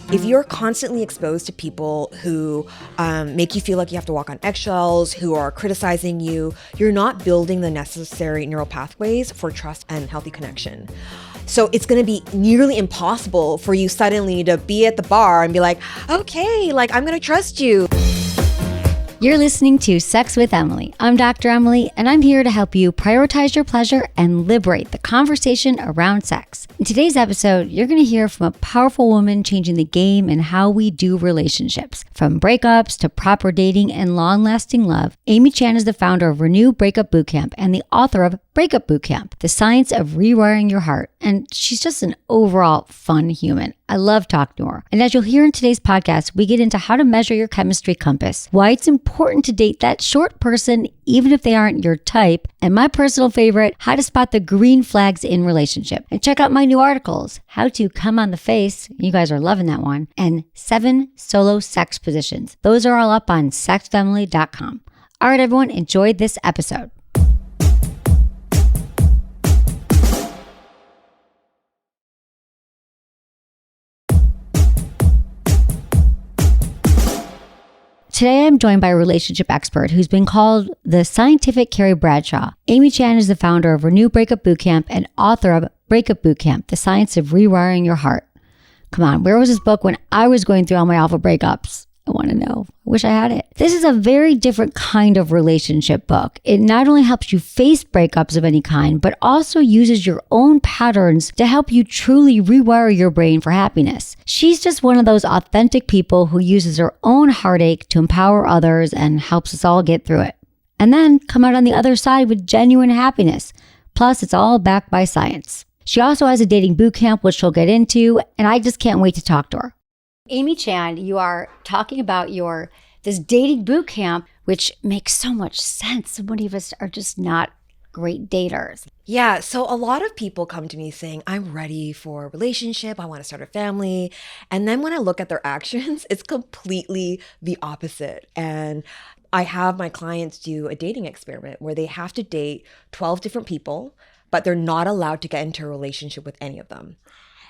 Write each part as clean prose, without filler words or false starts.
If you're constantly exposed to people who make you feel like you have to walk on eggshells, who are criticizing you, you're not building the necessary neural pathways for trust and healthy connection. So it's going to be nearly impossible for you suddenly to be at the bar and be like, okay, like I'm going to trust you. You're listening to Sex with Emily. I'm Dr. Emily, and I'm here to help you prioritize your pleasure and liberate the conversation around sex. In today's episode, you're going to hear from a powerful woman changing the game in how we do relationships. From breakups to proper dating and long-lasting love, Amy Chan is the founder of Renew Breakup Bootcamp and the author of Breakup Bootcamp, The Science of Rewiring Your Heart. And she's just an overall fun human. I love talking to her. And as you'll hear in today's podcast, we get into how to measure your chemistry compass, why it's important to date that short person even if they aren't your type, and my personal favorite, how to spot the green flags in relationship. And check out my new articles, How to Come on the Face, you guys are loving that one, and 7 solo sex positions. Those are all up on sexwithemily.com. All right, everyone, enjoy this episode. Today, I'm joined by a relationship expert who's been called the scientific Carrie Bradshaw. Amy Chan is the founder of Renew Breakup Bootcamp and author of Breakup Bootcamp, The Science of Rewiring Your Heart. Come on, where was this book when I was going through all my alpha breakups? I want to know. I wish I had it. This is a very different kind of relationship book. It not only helps you face breakups of any kind, but also uses your own patterns to help you truly rewire your brain for happiness. She's just one of those authentic people who uses her own heartache to empower others and helps us all get through it. And then come out on the other side with genuine happiness. Plus, it's all backed by science. She also has a dating boot camp, which she'll get into, and I just can't wait to talk to her. Amy Chan, you are talking about this dating boot camp, which makes so much sense. So many of us are just not great daters. Yeah, so a lot of people come to me saying, I'm ready for a relationship, I want to start a family. And then when I look at their actions, it's completely the opposite. And I have my clients do a dating experiment where they have to date 12 different people, but they're not allowed to get into a relationship with any of them.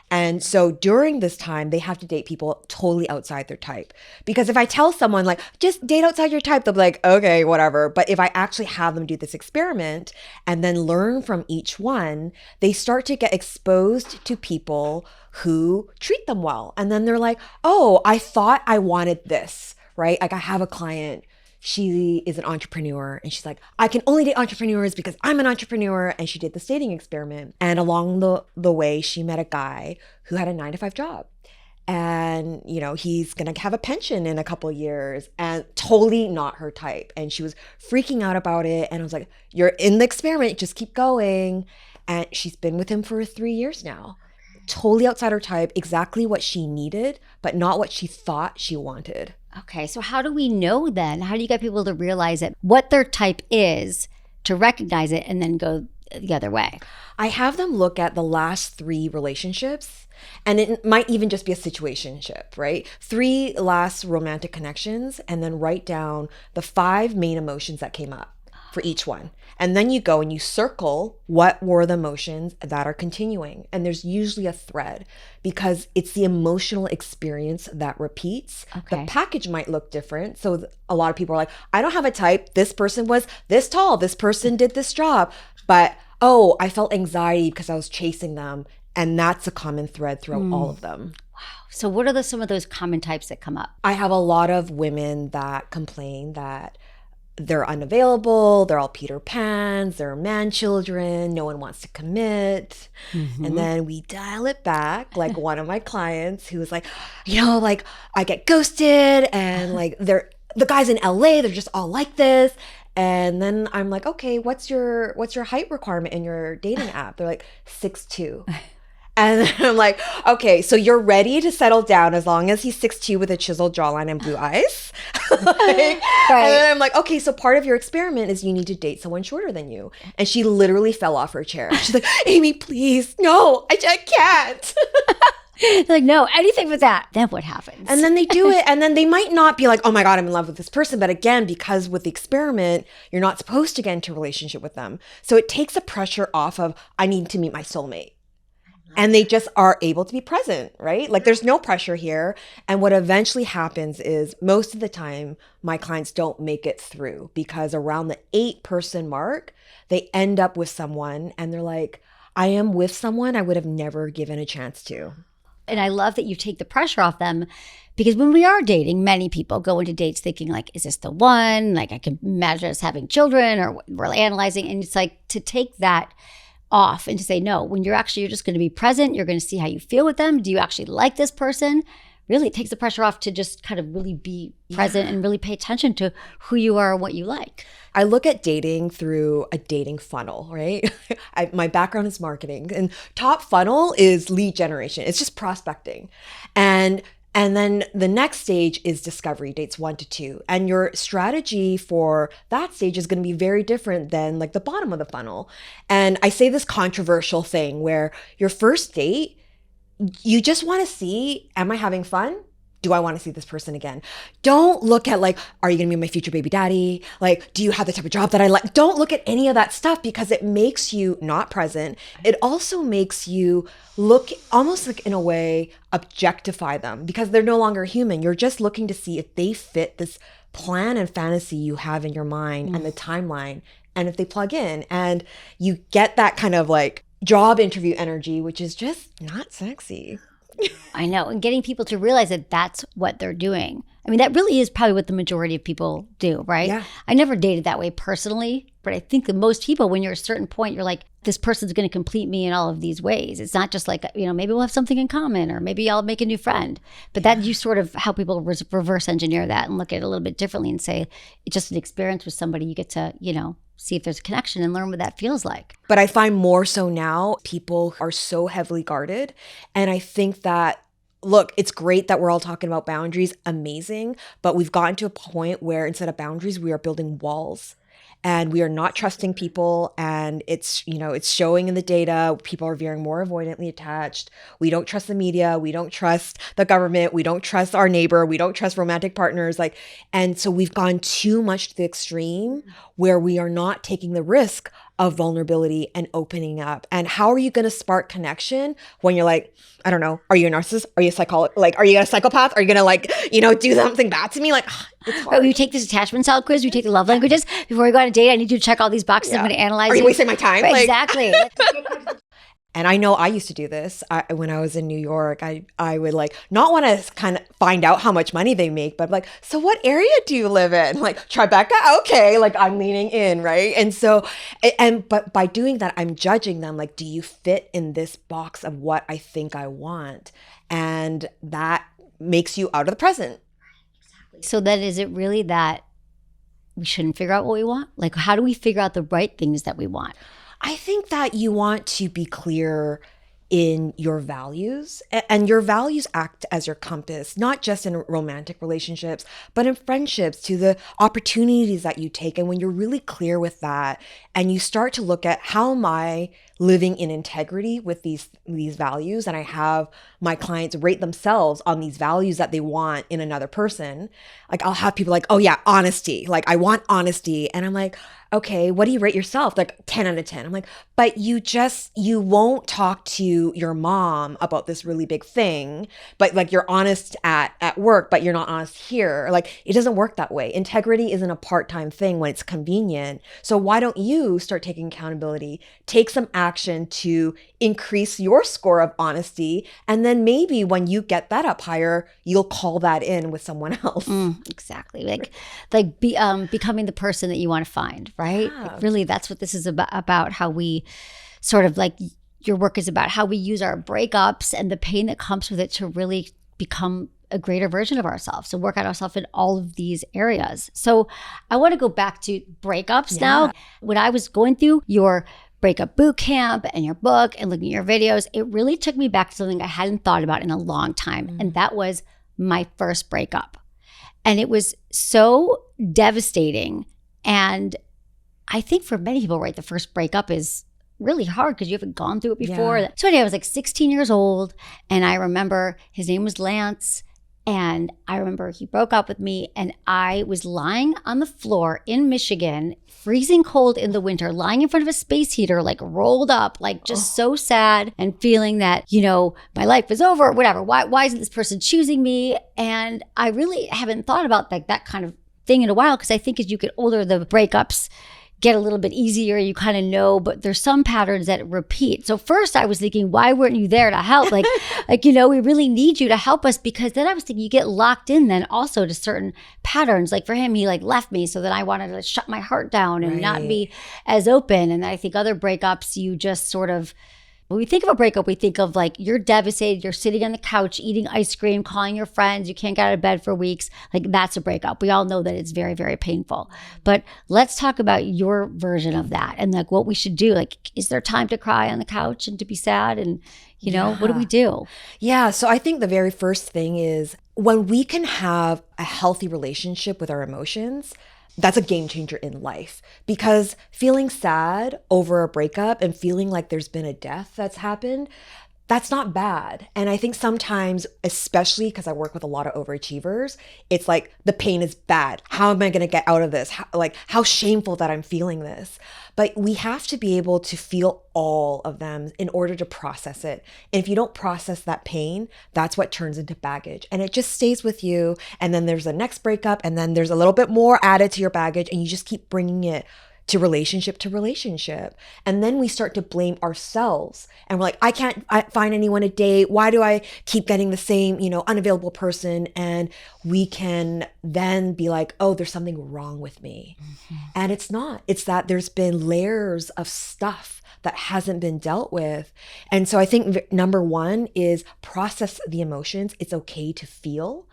And so during this time, they have to date people totally outside their type. Because if I tell someone like, just date outside your type, they'll be like, okay, whatever. But if I actually have them do this experiment and then learn from each one, they start to get exposed to people who treat them well. And then they're like, oh, I thought I wanted this, right? Like I have a client. She is an entrepreneur and she's like, I can only date entrepreneurs because I'm an entrepreneur. And she did this dating experiment. And along the way, she met a guy who had a 9-to-5 job. And, you know, he's going to have a pension in a couple of years and totally not her type. And she was freaking out about it. And I was like, you're in the experiment, just keep going. And she's been with him for 3 years now. Totally outside her type, exactly what she needed, but not what she thought she wanted. Okay, so how do we know then? How do you get people to realize it, what their type is, to recognize it and then go the other way? I have them look at the last 3 relationships, and it might even just be a situationship, right? 3 last romantic connections, and then write down the 5 main emotions that came up for each one. And then you go and you circle what were the emotions that are continuing. And there's usually a thread because it's the emotional experience that repeats. Okay. The package might look different. So a lot of people are like, I don't have a type. This person was this tall. This person did this job. But, oh, I felt anxiety because I was chasing them. And that's a common thread throughout all of them. Wow. So what are some of those common types that come up? I have a lot of women that complain that they're unavailable, they're all Peter Pans, they're man children, no one wants to commit. Mm-hmm. And then we dial it back, like one of my clients who was like, you know, like I get ghosted and like the guys in LA, they're just all like this. And then I'm like, okay, what's your height requirement in your dating app? They're like 6'2". And I'm like, okay, so you're ready to settle down as long as he's 6'2" with a chiseled jawline and blue eyes. Right. And then I'm like, okay, so part of your experiment is you need to date someone shorter than you. And she literally fell off her chair. She's like, Amy, please, no, I can't. Like, no, anything but that. Then what happens? And then they do it. And then they might not be like, oh my God, I'm in love with this person. But again, because with the experiment, you're not supposed to get into a relationship with them. So it takes the pressure off of, I need to meet my soulmate. And they just are able to be present, right? Like there's no pressure here. And what eventually happens is most of the time, my clients don't make it through because around the 8-person mark, they end up with someone and they're like, I am with someone I would have never given a chance to. And I love that you take the pressure off them, because when we are dating, many people go into dates thinking like, is this the one? Like I can imagine us having children, or we're analyzing. And it's like to take that off and to say, no, when you're just going to be present, you're going to see how you feel with them. Do you actually like this person? Really, it takes the pressure off to just kind of really be present and really pay attention to who you are and what you like. I look at dating through a dating funnel, right? My background is marketing, and top funnel is lead generation. It's just prospecting. And then the next stage is discovery, dates 1 to 2. And your strategy for that stage is going to be very different than like the bottom of the funnel. And I say this controversial thing where your first date, you just want to see, am I having fun? Do I want to see this person again? Don't look at like, are you going to be my future baby daddy? Like, do you have the type of job that I like? Don't look at any of that stuff because it makes you not present. It also makes you look almost like in a way, objectify them because they're no longer human. You're just looking to see if they fit this plan and fantasy you have in your mind and the timeline. And if they plug in and you get that kind of like job interview energy, which is just not sexy. I know. And getting people to realize that that's what they're doing. I mean, that really is probably what the majority of people do, right? Yeah. I never dated that way personally, but I think that most people, when you're at a certain point, you're like, this person's going to complete me in all of these ways. It's not just like, maybe we'll have something in common, or maybe I'll make a new friend. But that you sort of help people reverse engineer that and look at it a little bit differently and say, it's just an experience with somebody. You get to, see if there's a connection and learn what that feels like. But I find more so now, people are so heavily guarded. And I think that, look, it's great that we're all talking about boundaries, amazing. But we've gotten to a point where instead of boundaries, we are building walls. And we are not trusting people, and it's showing in the data. People are veering more avoidantly attached. We don't trust the media. We don't trust the government. We don't trust our neighbor. We don't trust romantic partners. And so we've gone too much to the extreme where we are not taking the risk of vulnerability and opening up. And how are you going to spark connection when you're like, I don't know, are you a narcissist? Are you a psychologist? Like, are you a psychopath? Are you going to do something bad to me? Like, it's hard. But you take this attachment style quiz, you take the love languages. Before we go on a date, I need you to check all these boxes. Yeah. I'm going to analyze. Are you wasting my time? Right, exactly. And I know I used to do this when I was in New York. I would not want to kind of find out how much money they make, but so what area do you live in? Like Tribeca? Okay. I'm leaning in, right? And so, but by doing that, I'm judging them. Do you fit in this box of what I think I want? And that makes you out of the present. So then is it really that we shouldn't figure out what we want? How do we figure out the right things that we want? I think that you want to be clear in your values, and your values act as your compass, not just in romantic relationships, but in friendships, to the opportunities that you take. And when you're really clear with that and you start to look at how am I living in integrity with these values, and I have my clients rate themselves on these values that they want in another person. I'll have people oh yeah, honesty. I want honesty. And I'm like, okay, what do you rate yourself? 10 out of 10. I'm like, but you won't talk to your mom about this really big thing, but you're honest at work, but you're not honest here. It doesn't work that way. Integrity isn't a part-time thing when it's convenient. So why don't you start taking accountability, take some action to increase your score of honesty, and then maybe when you get that up higher, you'll call that in with someone else. Exactly. Becoming the person that you want to find, right? Yeah. Really, that's what this is about how we sort of your work is about how we use our breakups and the pain that comes with it to really become a greater version of ourselves, to work out ourselves in all of these areas. So I want to go back to breakups now. When I was going through your Breakup Bootcamp and your book and looking at your videos, it really took me back to something I hadn't thought about in a long time. And that was my first breakup. And it was so devastating. And I think for many people, right, the first breakup is really hard because you haven't gone through it before. Yeah. So anyway, I was 16 years old, and I remember his name was Lance, And I remember he broke up with me and I was lying on the floor in Michigan, freezing cold in the winter, lying in front of a space heater, like rolled up, like just so sad and feeling that, my life is over, whatever. Why isn't this person choosing me? And I really haven't thought about that kind of thing in a while, because I think as you get older, the breakups get a little bit easier, you kind of know, but there's some patterns that repeat. So first I was thinking, why weren't you there to help? Like, we really need you to help us, because then I was thinking you get locked in then also to certain patterns. Like for him, he like left me so that I wanted to shut my heart down and not be as open. And I think other breakups, you just sort of, when we think of a breakup, we think of like you're devastated, you're sitting on the couch eating ice cream, calling your friends, you can't get out of bed for weeks. Like that's a breakup. We all know that it's very, very painful. But let's talk about your version of that and like what we should do. Like, is there time to cry on the couch and to be sad? And, what do we do? Yeah. So I think the very first thing is when we can have a healthy relationship with our emotions, that's a game changer in life, because feeling sad over a breakup and feeling like there's been a death that's happened, that's not bad. And I think sometimes, especially because I work with a lot of overachievers, it's like the pain is bad. How am I going to get out of this? How shameful that I'm feeling this. But we have to be able to feel all of them in order to process it. And if you don't process that pain, that's what turns into baggage. And it just stays with you. And then there's the next breakup, and then there's a little bit more added to your baggage, and you just keep bringing it to relationship. And then we start to blame ourselves. And we're like, I can't find anyone to date. Why do I keep getting the same, unavailable person? And we can then be like, oh, there's something wrong with me. Mm-hmm. And it's not. It's that there's been layers of stuff that hasn't been dealt with. And so I think number one is process the emotions. It's okay to feel.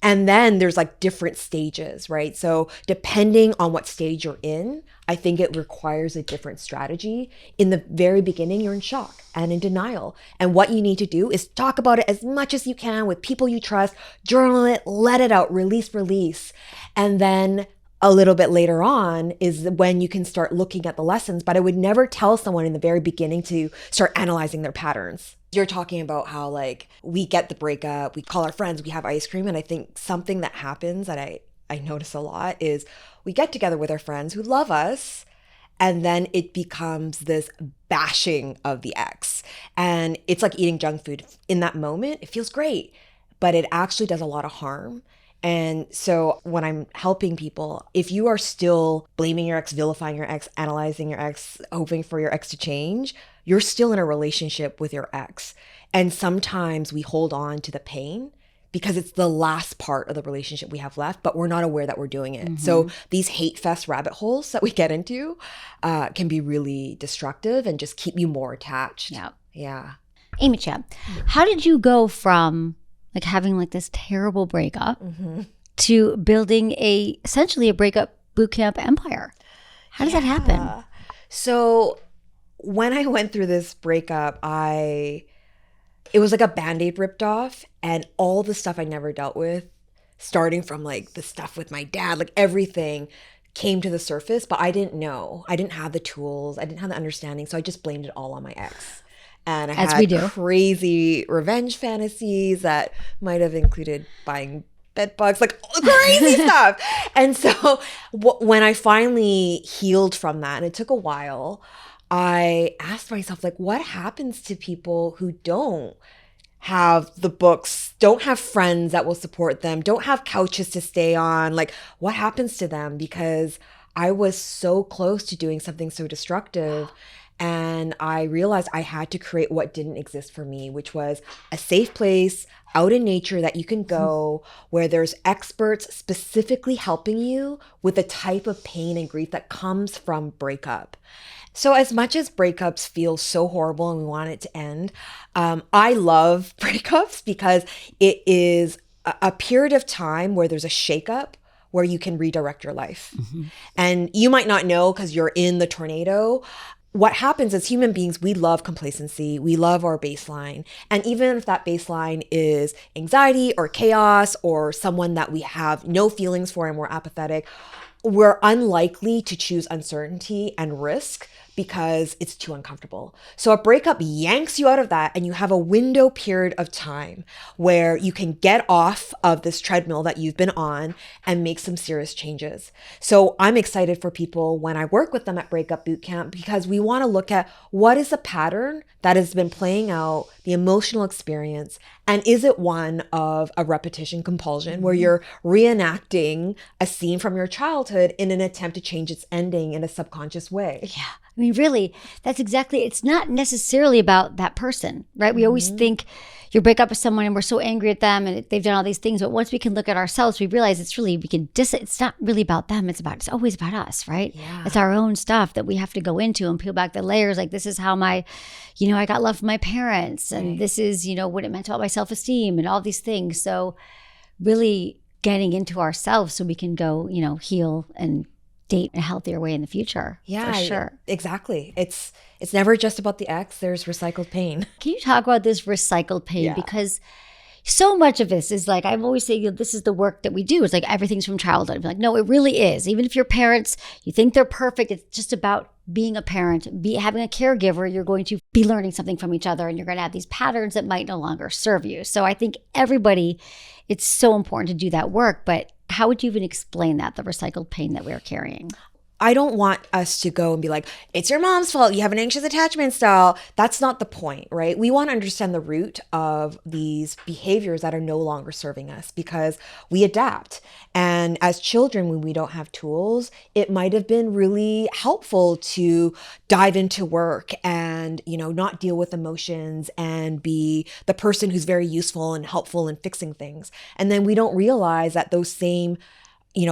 And then there's like different stages, right? So depending on what stage you're in, I think it requires a different strategy. In the very beginning, you're in shock and in denial. And what you need to do is talk about it as much as you can with people you trust, journal it, let it out, release. And then a little bit later on is when you can start looking at the lessons. But I would never tell someone in the very beginning to start analyzing their patterns. You're talking about how like we get the breakup, we call our friends, we have ice cream. And I think something that happens that I notice a lot is we get together with our friends who love us, and then it becomes this bashing of the ex. And it's like eating junk food. In that moment, it feels great, but it actually does a lot of harm. And so when I'm helping people, if you are still blaming your ex, vilifying your ex, analyzing your ex, hoping for your ex to change, you're still in a relationship with your ex. And sometimes we hold on to the pain because it's the last part of the relationship we have left, but we're not aware that we're doing it. Mm-hmm. So these hate fest rabbit holes that we get into can be really destructive and just keep you more attached. Yeah. Amy Chan, how did you go from like having like this terrible breakup to building essentially a breakup bootcamp empire? How does that happen? So when I went through this breakup, it was like a Band-Aid ripped off, and all the stuff I never dealt with, starting from like the stuff with my dad, like everything came to the surface, but I didn't know. I didn't have the tools. I didn't have the understanding. So I just blamed it all on my ex. And I had crazy revenge fantasies that might have included buying bed bugs, like crazy stuff. And so when I finally healed from that, and it took a while, I asked myself, like, what happens to people who don't have the books, don't have friends that will support them, don't have couches to stay on? Like, what happens to them? Because I was so close to doing something so destructive. And I realized I had to create what didn't exist for me, which was a safe place out in nature that you can go, where there's experts specifically helping you with the type of pain and grief that comes from breakup. So as much as breakups feel so horrible and we want it to end, I love breakups because it is a period of time where there's a shakeup where you can redirect your life. Mm-hmm. And you might not know because you're in the tornado. What happens as human beings, we love complacency. We love our baseline. And even if that baseline is anxiety or chaos or someone that we have no feelings for and we're apathetic, we're unlikely to choose uncertainty and risk because it's too uncomfortable. So a breakup yanks you out of that, and you have a window period of time where you can get off of this treadmill that you've been on and make some serious changes. So I'm excited for people when I work with them at Breakup Bootcamp, because we want to look at what is the pattern that has been playing out, the emotional experience, and is it one of a repetition compulsion where you're reenacting a scene from your childhood in an attempt to change its ending in a subconscious way? Yeah. I mean, really, that's exactly, it's not necessarily about that person, right? We always think you break up with someone and we're so angry at them and they've done all these things. But once we can look at ourselves, we realize it's really, it's not really about them. It's always about us, right? Yeah. It's our own stuff that we have to go into and peel back the layers. Like, this is how I got love from my parents. And this is, what it meant about my self-esteem and all these things. So really getting into ourselves so we can go, heal and date a healthier way in the future. Yeah, for sure. Exactly. It's never just about the ex. There's recycled pain. Can you talk about this recycled pain? Yeah. Because so much of this is like, I'm always saying, this is the work that we do. It's like everything's from childhood. I'm like, no, it really is. Even if your parents, you think they're perfect, it's just about being a parent, having a caregiver. You're going to be learning something from each other, and you're going to have these patterns that might no longer serve you. So I think everybody, it's so important to do that work. But how would you even explain that, the recycled pain that we're carrying? I don't want us to go and be like, it's your mom's fault, you have an anxious attachment style. That's not the point, right? We want to understand the root of these behaviors that are no longer serving us, because we adapt. And as children, when we don't have tools, it might have been really helpful to dive into work and, not deal with emotions and be the person who's very useful and helpful in fixing things. And then we don't realize that those same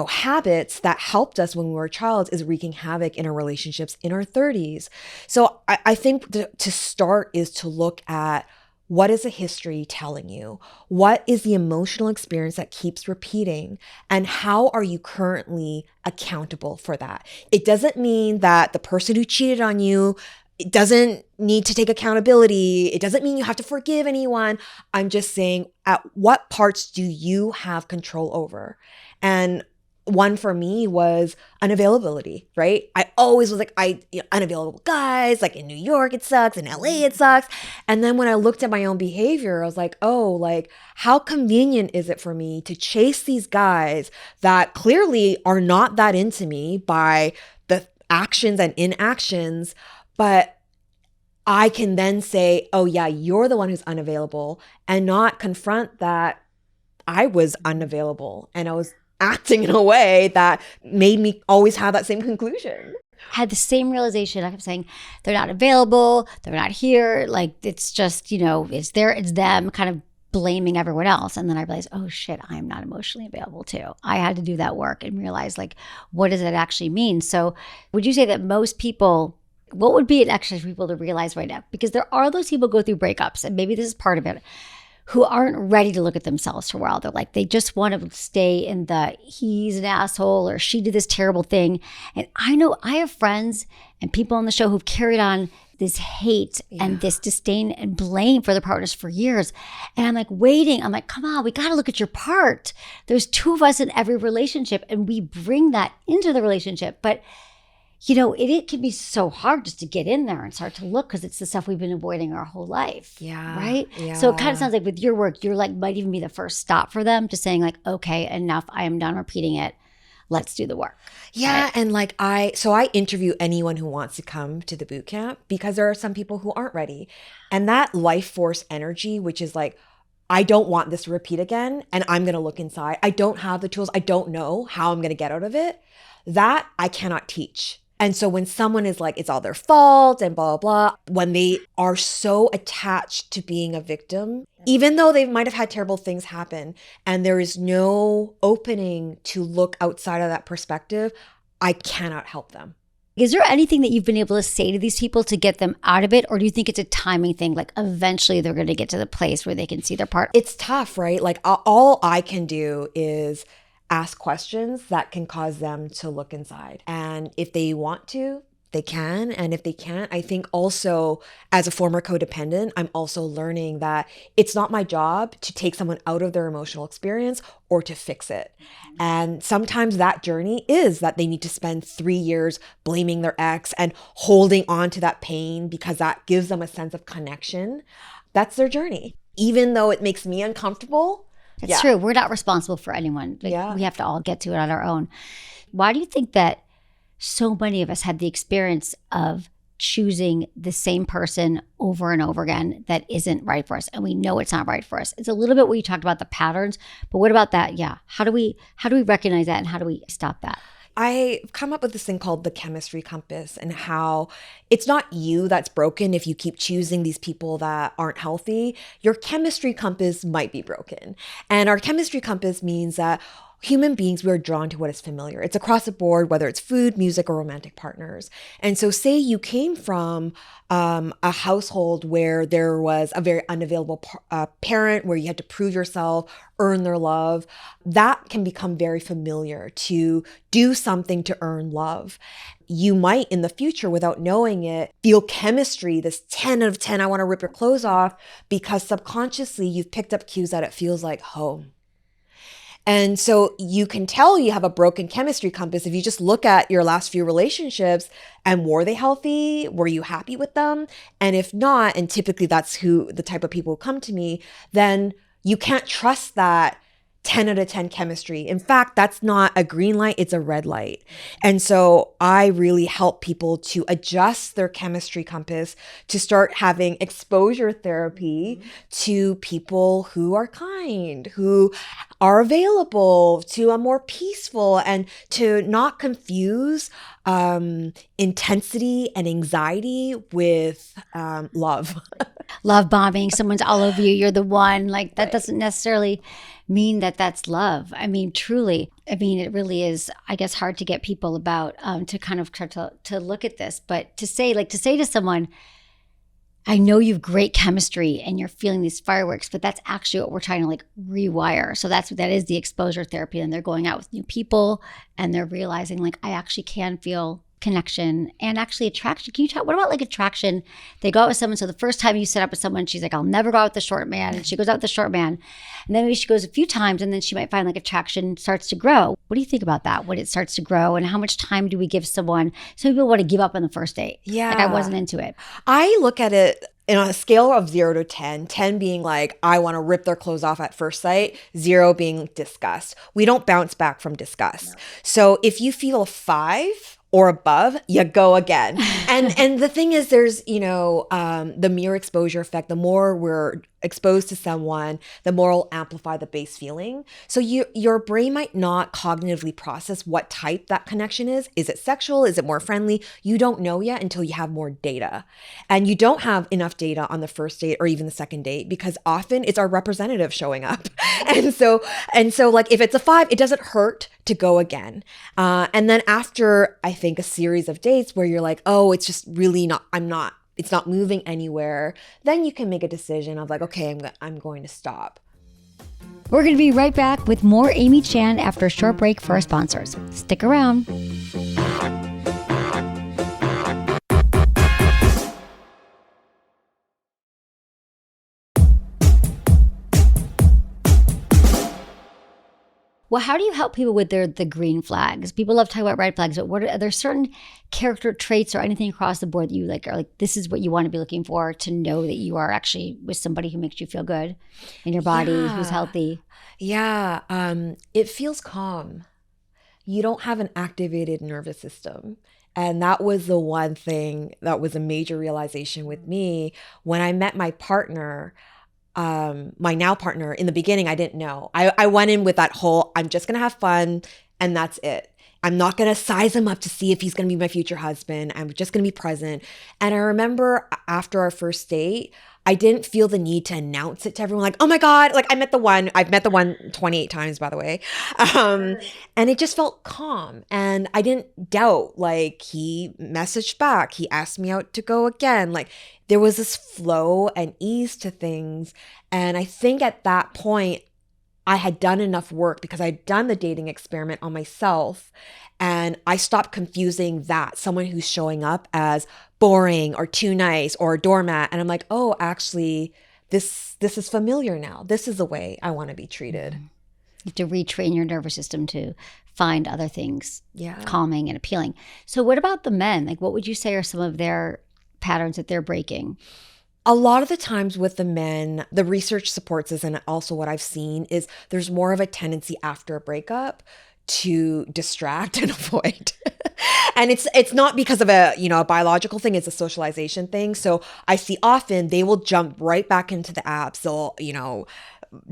habits that helped us when we were a child is wreaking havoc in our relationships in our 30s. So I think to start is to look at, what is the history telling you? What is the emotional experience that keeps repeating? And how are you currently accountable for that? It doesn't mean that the person who cheated on you, it doesn't need to take accountability. It doesn't mean you have to forgive anyone. I'm just saying, at what parts do you have control over? And one for me was unavailability, right? I always was like, unavailable guys, like in New York, it sucks. In LA, it sucks. And then when I looked at my own behavior, I was like, how convenient is it for me to chase these guys that clearly are not that into me by the actions and inactions, but I can then say, oh yeah, you're the one who's unavailable, and not confront that I was unavailable and I was acting in a way that made me always have that same conclusion. Had the same realization. I kept saying, they're not available, they're not here. Like, it's just, it's them, kind of blaming everyone else. And then I realized, oh shit, I'm not emotionally available too. I had to do that work and realize, like, what does it actually mean? So would you say that most people, what would be an exercise for people to realize right now? Because there are those people who go through breakups, and maybe this is part of it, who aren't ready to look at themselves for a while. They're like, they just want to stay in the, he's an asshole or she did this terrible thing. And I know I have friends and people on the show who've carried on this hate and this disdain and blame for their partners for years. And I'm like waiting. I'm like, come on, we got to look at your part. There's two of us in every relationship, and we bring that into the relationship. But it can be so hard just to get in there and start to look, because it's the stuff we've been avoiding our whole life. Yeah. Right? Yeah. So it kind of sounds like with your work, you're like, might even be the first stop for them, just saying like, okay, enough. I am done repeating it. Let's do the work. Yeah. Right? And like I interview anyone who wants to come to the boot camp, because there are some people who aren't ready. And that life force energy, which is like, I don't want this to repeat again, and I'm going to look inside. I don't have the tools. I don't know how I'm going to get out of it. That I cannot teach. And so when someone is like, it's all their fault and blah, blah, blah, when they are so attached to being a victim, even though they might have had terrible things happen, and there is no opening to look outside of that perspective, I cannot help them. Is there anything that you've been able to say to these people to get them out of it? Or do you think it's a timing thing? Like, eventually they're going to get to the place where they can see their part? It's tough, right? Like, all I can do is ask questions that can cause them to look inside. And if they want to, they can. And if they can't, I think also as a former codependent, I'm also learning that it's not my job to take someone out of their emotional experience or to fix it. And sometimes that journey is that they need to spend 3 years blaming their ex and holding on to that pain because that gives them a sense of connection. That's their journey. Even though it makes me uncomfortable. It's true. We're not responsible for anyone. We have to all get to it on our own. Why do you think that so many of us had the experience of choosing the same person over and over again that isn't right for us, and we know it's not right for us? It's a little bit what you talked about, the patterns, but what about that? Yeah. How do we recognize that, and how do we stop that? I've come up with this thing called the chemistry compass, and how it's not you that's broken if you keep choosing these people that aren't healthy. Your chemistry compass might be broken. And our chemistry compass means that human beings, we are drawn to what is familiar. It's across the board, whether it's food, music, or romantic partners. And so say you came from a household where there was a very unavailable parent, where you had to prove yourself, earn their love. That can become very familiar, to do something to earn love. You might in the future, without knowing it, feel chemistry, this 10 out of 10, I want to rip your clothes off, because subconsciously you've picked up cues that it feels like home. And so you can tell you have a broken chemistry compass if you just look at your last few relationships and were they healthy? Were you happy with them? And if not, and typically that's the type of people who come to me, then you can't trust that 10 out of 10 chemistry. In fact, that's not a green light, it's a red light. And so I really help people to adjust their chemistry compass, to start having exposure therapy to people who are kind, who are available, to a more peaceful, and to not confuse intensity and anxiety with love. Love bombing, someone's all over you, you're the one. Like that doesn't necessarily mean that that's love. I mean, truly, it really is, I guess, hard to get people about to kind of try to look at this. But to say to someone, I know you've great chemistry and you're feeling these fireworks, but that's actually what we're trying to like rewire. So that is the exposure therapy. And they're going out with new people and they're realizing like, I actually can feel connection and actually attraction. Can you talk, what about like attraction? They go out with someone. So the first time you set up with someone, she's like, I'll never go out with the short man. And she goes out with the short man. And then maybe she goes a few times and then she might find like attraction starts to grow. What do you think about that? When it starts to grow, and how much time do we give someone? Some people want to give up on the first date. Yeah. Like I wasn't into it. I look at it on a scale of 0 to 10, 10 being like, I want to rip their clothes off at first sight, 0 being disgust. We don't bounce back from disgust. No. So if you feel a 5 or above, you go again. And the thing is, there's, the mirror exposure effect. The more we're exposed to someone, the more it'll amplify the base feeling. So your brain might not cognitively process what type that connection is. Is it sexual? Is it more friendly? You don't know yet until you have more data. And you don't have enough data on the first date or even the second date, because often it's our representative showing up. And so like if it's a 5, it doesn't hurt to go again. And then after, I think, a series of dates where you're like, oh, it's just really it's not moving anywhere, then you can make a decision of like, okay, I'm going to stop. We're going to be right back with more Amy Chan after a short break for our sponsors. Stick around. Well, how do you help people with the green flags? People love talking about red flags, but are there certain character traits or anything across the board that you like are like, this is what you want to be looking for to know that you are actually with somebody who makes you feel good in your body, who's healthy? Yeah. It feels calm. You don't have an activated nervous system. And that was the one thing that was a major realization with me when I met my partner. My now partner, in the beginning, I didn't know. I went in with that whole, I'm just going to have fun and that's it. I'm not going to size him up to see if he's going to be my future husband. I'm just going to be present. And I remember after our first date, I didn't feel the need to announce it to everyone. Like, oh my God, like I've met the one 28 times, by the way. And it just felt calm. And I didn't doubt, like he messaged back. He asked me out to go again. Like there was this flow and ease to things. And I think at that point, I had done enough work because I'd done the dating experiment on myself. And I stopped confusing that someone who's showing up as boring or too nice or a doormat. And I'm like, oh, actually, this is familiar now. This is the way I want to be treated. You have to retrain your nervous system to find other things Yeah. calming and appealing. So what about the men? Like, what would you say are some of their patterns that they're breaking? A lot of the times with the men, the research supports this, and also what I've seen is there's more of a tendency after a breakup to distract and avoid. And it's not because of a biological thing, it's a socialization thing. So I see often they will jump right back into the apps. They'll,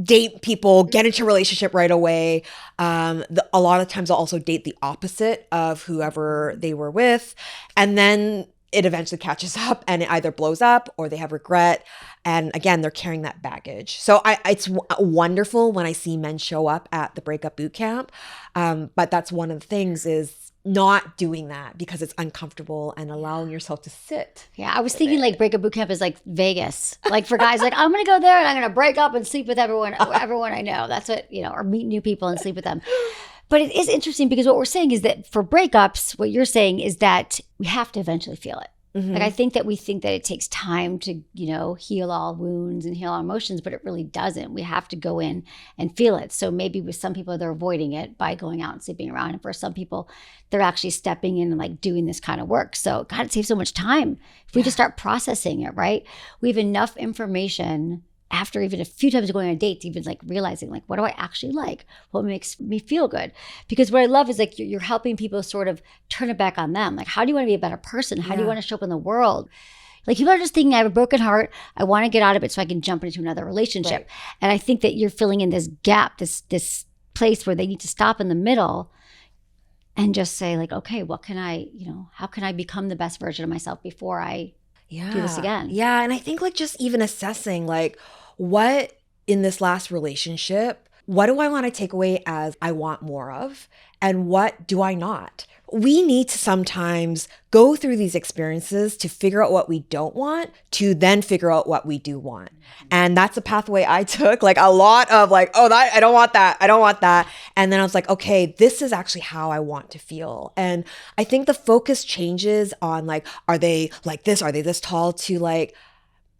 date people, get into a relationship right away. A lot of times they'll also date the opposite of whoever they were with. And then it eventually catches up and it either blows up or they have regret. And again, they're carrying that baggage. So it's wonderful when I see men show up at the breakup boot camp. But that's one of the things is not doing that because it's uncomfortable and allowing yourself to sit. Yeah, I was thinking like breakup boot camp is like Vegas. Like for guys, like I'm going to go there and I'm going to break up and sleep with everyone I know. That's what, or meet new people and sleep with them. But it is interesting because what we're saying is that for breakups, what you're saying is that we have to eventually feel it. Mm-hmm. Like I think that we think that it takes time to, heal all wounds and heal our emotions, but it really doesn't. We have to go in and feel it. So maybe with some people, they're avoiding it by going out and sleeping around. And for some people, they're actually stepping in and like doing this kind of work. So God, it saves so much time if we just start processing it, right? We have enough information after even a few times going on dates, even like realizing like, what do I actually like? What makes me feel good? Because what I love is like you're helping people sort of turn it back on them. Like, how do you want to be a better person? How do you want to show up in the world? Like people are just thinking, I have a broken heart. I want to get out of it so I can jump into another relationship. Right. And I think that you're filling in this gap, this place where they need to stop in the middle and just say like, okay, what can I, how can I become the best version of myself before I do this again? Yeah. And I think like just even assessing like what in this last relationship, what do I want to take away as I want more of? And what do I not? We need to sometimes go through these experiences to figure out what we don't want, to then figure out what we do want. And that's a pathway I took, like a lot of like, oh, I don't want that. I don't want that. And then I was like, okay, this is actually how I want to feel. And I think the focus changes on like, are they like this? Are they this tall? To like,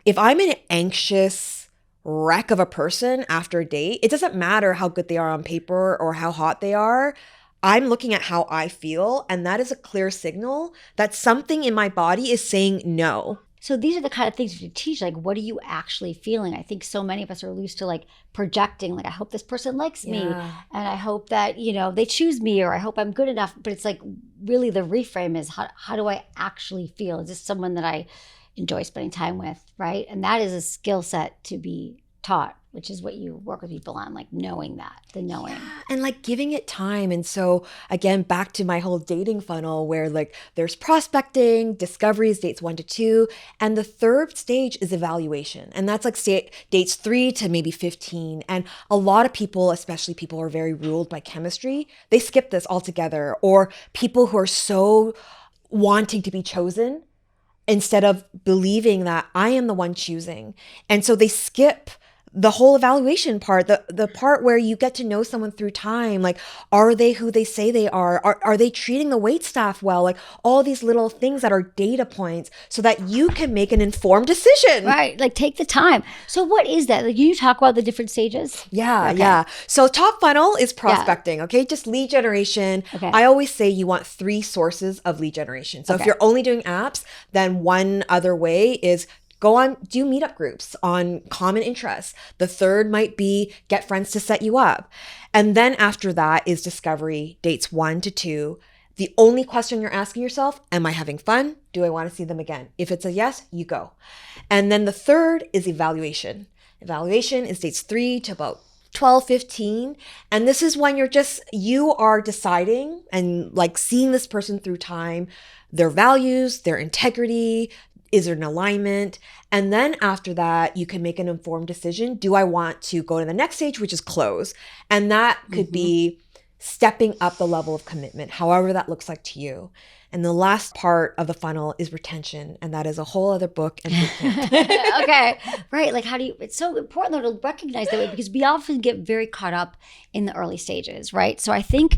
if I'm an anxious wreck of a person after a date, it doesn't matter how good they are on paper or how hot they are. I'm looking at how I feel, and that is a clear signal that something in my body is saying no. So these are the kind of things you teach, like, what are you actually feeling? I think so many of us are used to like projecting, like, I hope this person likes me, and I hope that, they choose me, or I hope I'm good enough. But it's like, really the reframe is how do I actually feel? Is this someone that I enjoy spending time with, right? And that is a skill set to be taught, which is what you work with people on, like knowing that, the knowing. Yeah, and like giving it time. And so again, back to my whole dating funnel where like there's prospecting, discoveries, dates 1 to 2. And the third stage is evaluation. And that's like dates 3 to maybe 15. And a lot of people, especially people who are very ruled by chemistry, they skip this altogether. Or people who are so wanting to be chosen instead of believing that I am the one choosing. And so they skip the whole evaluation part, the part where you get to know someone through time. Like, are they who they say they are? Are they treating the wait staff well? Like all these little things that are data points so that you can make an informed decision. Right. Like take the time. So what is that? Like, can you talk about the different stages? Yeah. Okay. Yeah. So top funnel is prospecting. Yeah. Okay. Just lead generation. Okay. I always say you want 3 sources of lead generation. So if you're only doing apps, then one other way is do meetup groups on common interests. The third might be get friends to set you up. And then after that is discovery, dates 1 to 2. The only question you're asking yourself, am I having fun? Do I want to see them again? If it's a yes, you go. And then the third is evaluation. Evaluation is dates 3 to about 12, 15. And this is when you are deciding and like seeing this person through time, their values, their integrity. Is there an alignment? And then after that, you can make an informed decision. Do I want to go to the next stage, which is close? And that could be stepping up the level of commitment, however that looks like to you. And the last part of the funnel is retention. And that is a whole other book and bootcamp. Okay. Right. Like it's so important though to recognize that way, because we often get very caught up in the early stages, right? So I think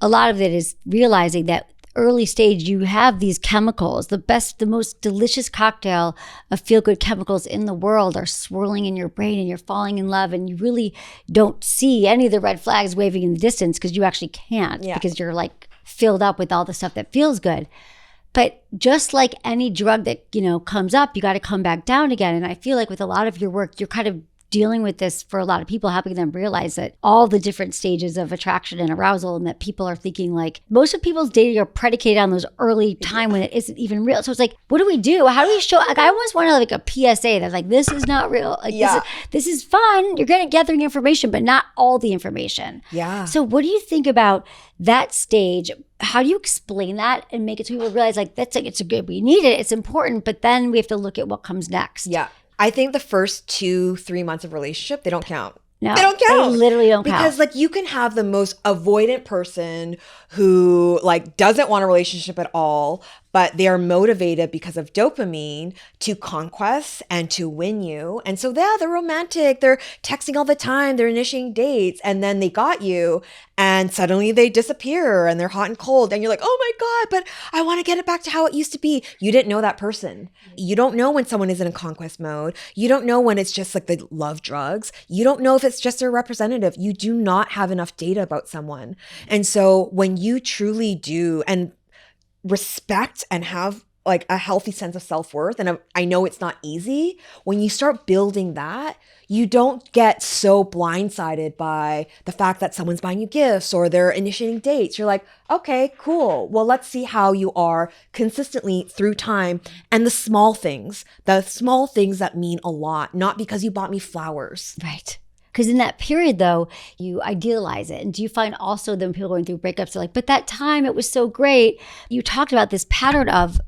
a lot of it is realizing that early stage, you have these chemicals, the most delicious cocktail of feel-good chemicals in the world are swirling in your brain, and you're falling in love, and you really don't see any of the red flags waving in the distance because you actually can't, because you're like filled up with all the stuff that feels good. But just like any drug that, comes up, you got to come back down again. And I feel like with a lot of your work, you're kind of dealing with this for a lot of people, helping them realize that all the different stages of attraction and arousal, and that people are thinking like most of people's dating are predicated on those early time when it isn't even real. So it's like, what do we do? How do we show? Like, I almost want to like a PSA that's like, this is not real. Like, this is fun. You're good at gathering information, but not all the information. Yeah. So what do you think about that stage? How do you explain that and make it so people realize like, it's a good, we need it, it's important, but then we have to look at what comes next. Yeah. I think the first 2-3 months of relationship, they don't count. No, they don't count. They literally don't count. Because like you can have the most avoidant person who like doesn't want a relationship at all, but they are motivated because of dopamine to conquest and to win you. And so they're romantic. They're texting all the time. They're initiating dates. And then they got you and suddenly they disappear and they're hot and cold. And you're like, oh my God, but I want to get it back to how it used to be. You didn't know that person. You don't know when someone is in a conquest mode. You don't know when it's just like the love drugs. You don't know if it's just a representative. You do not have enough data about someone. And so when you truly do and respect and have like a healthy sense of self-worth, and I know it's not easy, when you start building that, you don't get so blindsided by the fact that someone's buying you gifts or they're initiating dates. You're like, okay, cool. Well, let's see how you are consistently through time, and the small things that mean a lot, not because you bought me flowers. Right. Because in that period, though, you idealize it. And do you find also then people going through breakups are like, but that time it was so great. You talked about this pattern of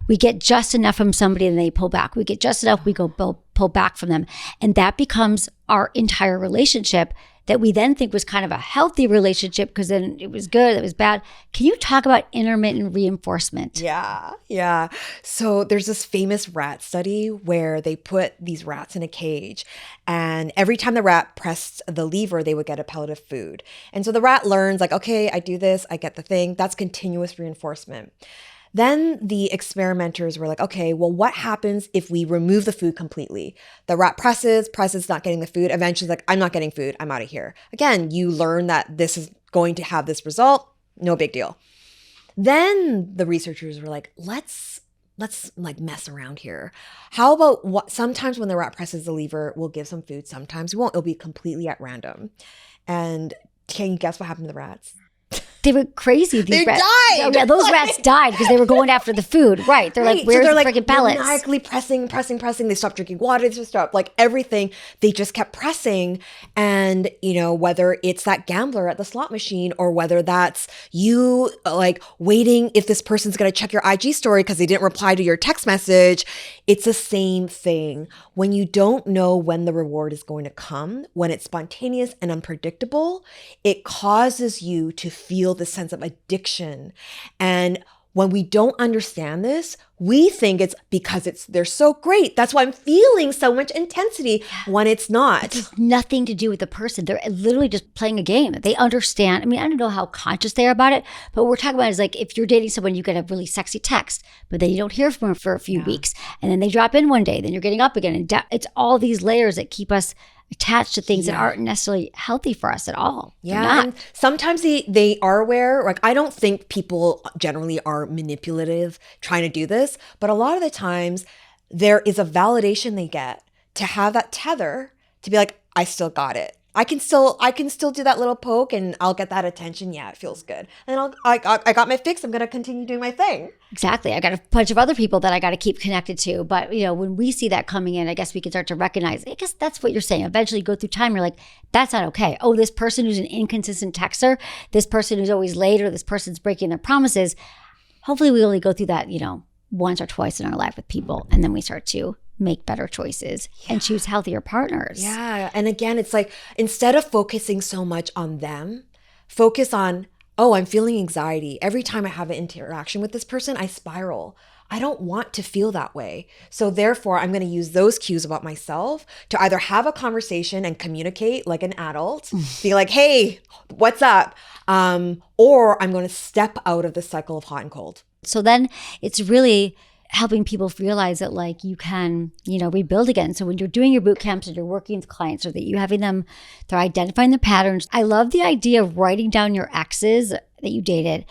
we get just enough from somebody and they pull back. We get just enough, we go pull back from them. And that becomes our entire relationship that we then think was kind of a healthy relationship because then it was good, it was bad. Can you talk about intermittent reinforcement? Yeah. So there's this famous rat study where they put these rats in a cage, and every time the rat pressed the lever, they would get a pellet of food. And so the rat learns like, okay, I do this, I get the thing. That's continuous reinforcement. Then the experimenters were like, okay, well, what happens if we remove the food completely? The rat presses, not getting the food. Eventually, like, I'm not getting food. I'm out of here. Again, you learn that this is going to have this result. No big deal. Then the researchers were like, let's like mess around here. How about sometimes when the rat presses the lever, we'll give some food. Sometimes we won't. It'll be completely at random. And can you guess what happened to the rats? They were crazy. These rats died. Oh, yeah, those rats died because they were going after the food. Right. They're like, where's the freaking pellets? Maniacally pressing. They stopped drinking water. They just stopped like everything. They just kept pressing. And, whether it's that gambler at the slot machine or whether that's you like waiting if this person's going to check your IG story because they didn't reply to your text message, it's the same thing. When you don't know when the reward is going to come, when it's spontaneous and unpredictable, it causes you to feel this sense of addiction. And when we don't understand this, we think it's because they're so great. That's why I'm feeling so much intensity when it's not. It has nothing to do with the person. They're literally just playing a game. They understand. I mean, I don't know how conscious they are about it, but what we're talking about is like if you're dating someone, you get a really sexy text, but then you don't hear from them for a few weeks. And then they drop in one day, then you're getting up again. And it's all these layers that keep us attached to things that aren't necessarily healthy for us at all. Yeah. And sometimes they are aware. Like, I don't think people generally are manipulative trying to do this, but a lot of the times there is a validation they get to have that tether to be like, I still got it. I can still do that little poke and I'll get that attention. Yeah, it feels good. And I got my fix. I'm going to continue doing my thing. Exactly. I got a bunch of other people that I got to keep connected to. But, when we see that coming in, I guess we can start to recognize, I guess that's what you're saying. Eventually you go through time, you're like, that's not okay. Oh, this person who's an inconsistent texter, this person who's always late, or this person's breaking their promises. Hopefully we only go through that, once or twice in our life with people. And then we start to make better choices and choose healthier partners. Yeah. And again, it's like, instead of focusing so much on them, focus on, oh, I'm feeling anxiety. Every time I have an interaction with this person, I spiral. I don't want to feel that way. So therefore, I'm going to use those cues about myself to either have a conversation and communicate like an adult, be like, hey, what's up? Or I'm going to step out of the cycle of hot and cold. So then it's really helping people realize that like you can, rebuild again. So when you're doing your boot camps and you're working with clients, or that you having them, they're identifying the patterns. I love the idea of writing down your exes that you dated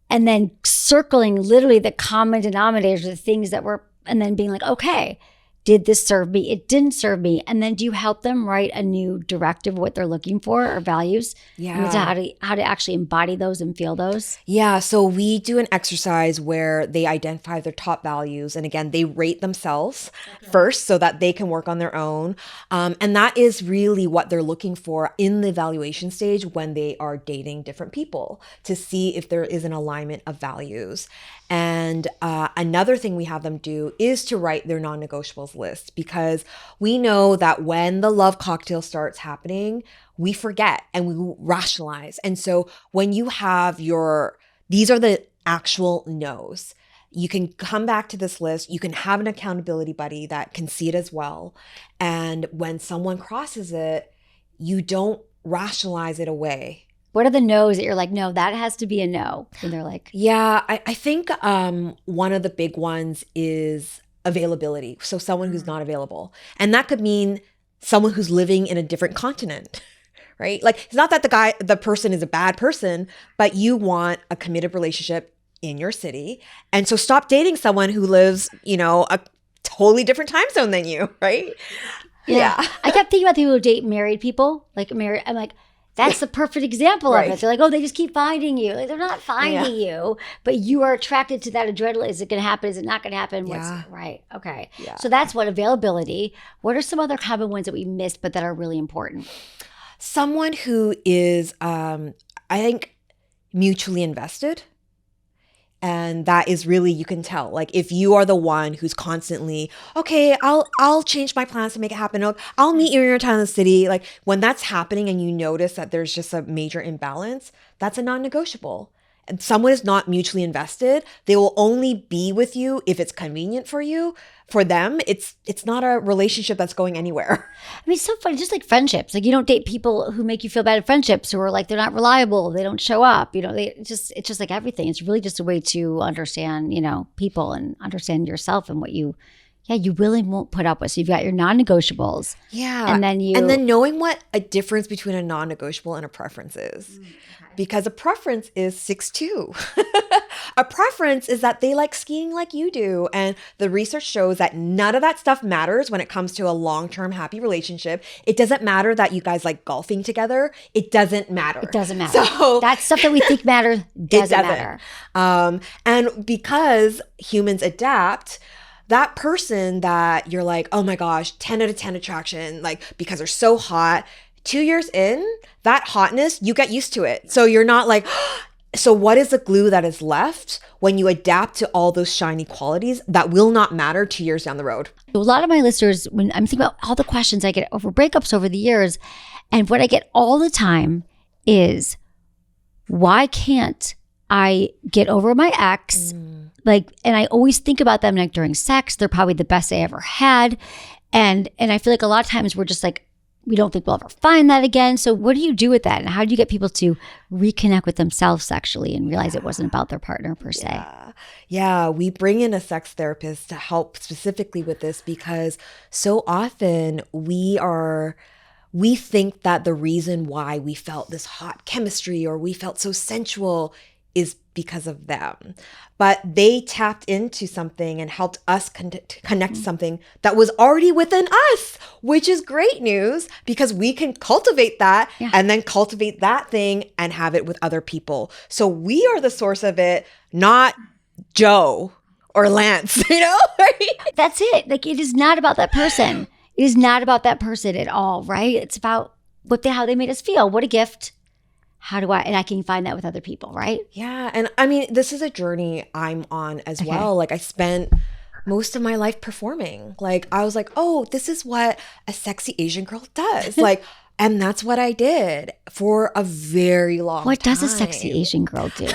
and then circling literally the common denominators, the things that were, and then being like, okay, did this serve me? It didn't serve me. And then do you help them write a new directive of what they're looking for or values? Yeah. And how to actually embody those and feel those? Yeah. So we do an exercise where they identify their top values. And again, they rate themselves first so that they can work on their own. And that is really what they're looking for in the evaluation stage when they are dating different people, to see if there is an alignment of values. And another thing we have them do is to write their non-negotiables list, because we know that when the love cocktail starts happening, we forget and we rationalize. And so when you have these are the actual no's. You can come back to this list. You can have an accountability buddy that can see it as well. And when someone crosses it, you don't rationalize it away. What are the no's that you're like, no, that has to be a no? And they're like, yeah, I think one of the big ones is availability. So someone who's not available. And that could mean someone who's living in a different continent, right? Like, it's not that the person is a bad person, but you want a committed relationship in your city. And so stop dating someone who lives, a totally different time zone than you, right? Yeah. I kept thinking about people who date married people, I'm like, that's the perfect example of it. They're like, oh, they just keep finding you. Like, they're not finding you, but you are attracted to that adrenaline. Is it going to happen? Is it not going to happen? Right. Okay. Yeah. So that's what availability. What are some other common ones that we missed, but that are really important? Someone who is, I think, mutually invested. And that is really, you can tell, like, if you are the one who's constantly, okay, I'll change my plans to make it happen. I'll meet you in your town in the city. Like, when that's happening and you notice that there's just a major imbalance, that's a non-negotiable. And someone is not mutually invested. They will only be with you if it's convenient for you. For them, it's not a relationship that's going anywhere. I mean, it's so funny, just like friendships. Like, you don't date people who make you feel bad in friendships, who are like, they're not reliable, they don't show up. It's just like everything. It's really just a way to understand, people and understand yourself and what you really won't put up with. So you've got your non-negotiables. Yeah. And then knowing what a difference between a non-negotiable and a preference is. Because a preference is 6'2". A preference is that they like skiing like you do. And the research shows that none of that stuff matters when it comes to a long-term happy relationship. It doesn't matter that you guys like golfing together. It doesn't matter. It doesn't matter. So that stuff that we think matters doesn't matter. And because humans adapt, that person that you're like, oh my gosh, 10 out of 10 attraction, like, because they're so hot, 2 years in, that hotness, you get used to it. So you're not like, so what is the glue that is left when you adapt to all those shiny qualities that will not matter 2 years down the road? A lot of my listeners, when I'm thinking about all the questions I get over breakups over the years, and what I get all the time is, why can't I get over my ex? And I always think about them like during sex. They're probably the best I ever had. And I feel like a lot of times we're just like, we don't think we'll ever find that again. So what do you do with that? And how do you get people to reconnect with themselves sexually and realize it wasn't about their partner per se? Yeah, we bring in a sex therapist to help specifically with this, because so often we think that the reason why we felt this hot chemistry or we felt so sensual is because of them. But they tapped into something and helped us connect something that was already within us, which is great news, because we can cultivate that and then cultivate that thing and have it with other people. So we are the source of it, not Joe or Lance, right? That's it. Like, it is not about that person. It is not about that person at all, right? It's about how they made us feel. What a gift. And I can find that with other people, right? Yeah. And I mean, this is a journey I'm on as well. Like, I spent most of my life performing. Like, I was like, oh, this is what a sexy Asian girl does. Like, And that's what I did for a very long time. What does a sexy Asian girl do?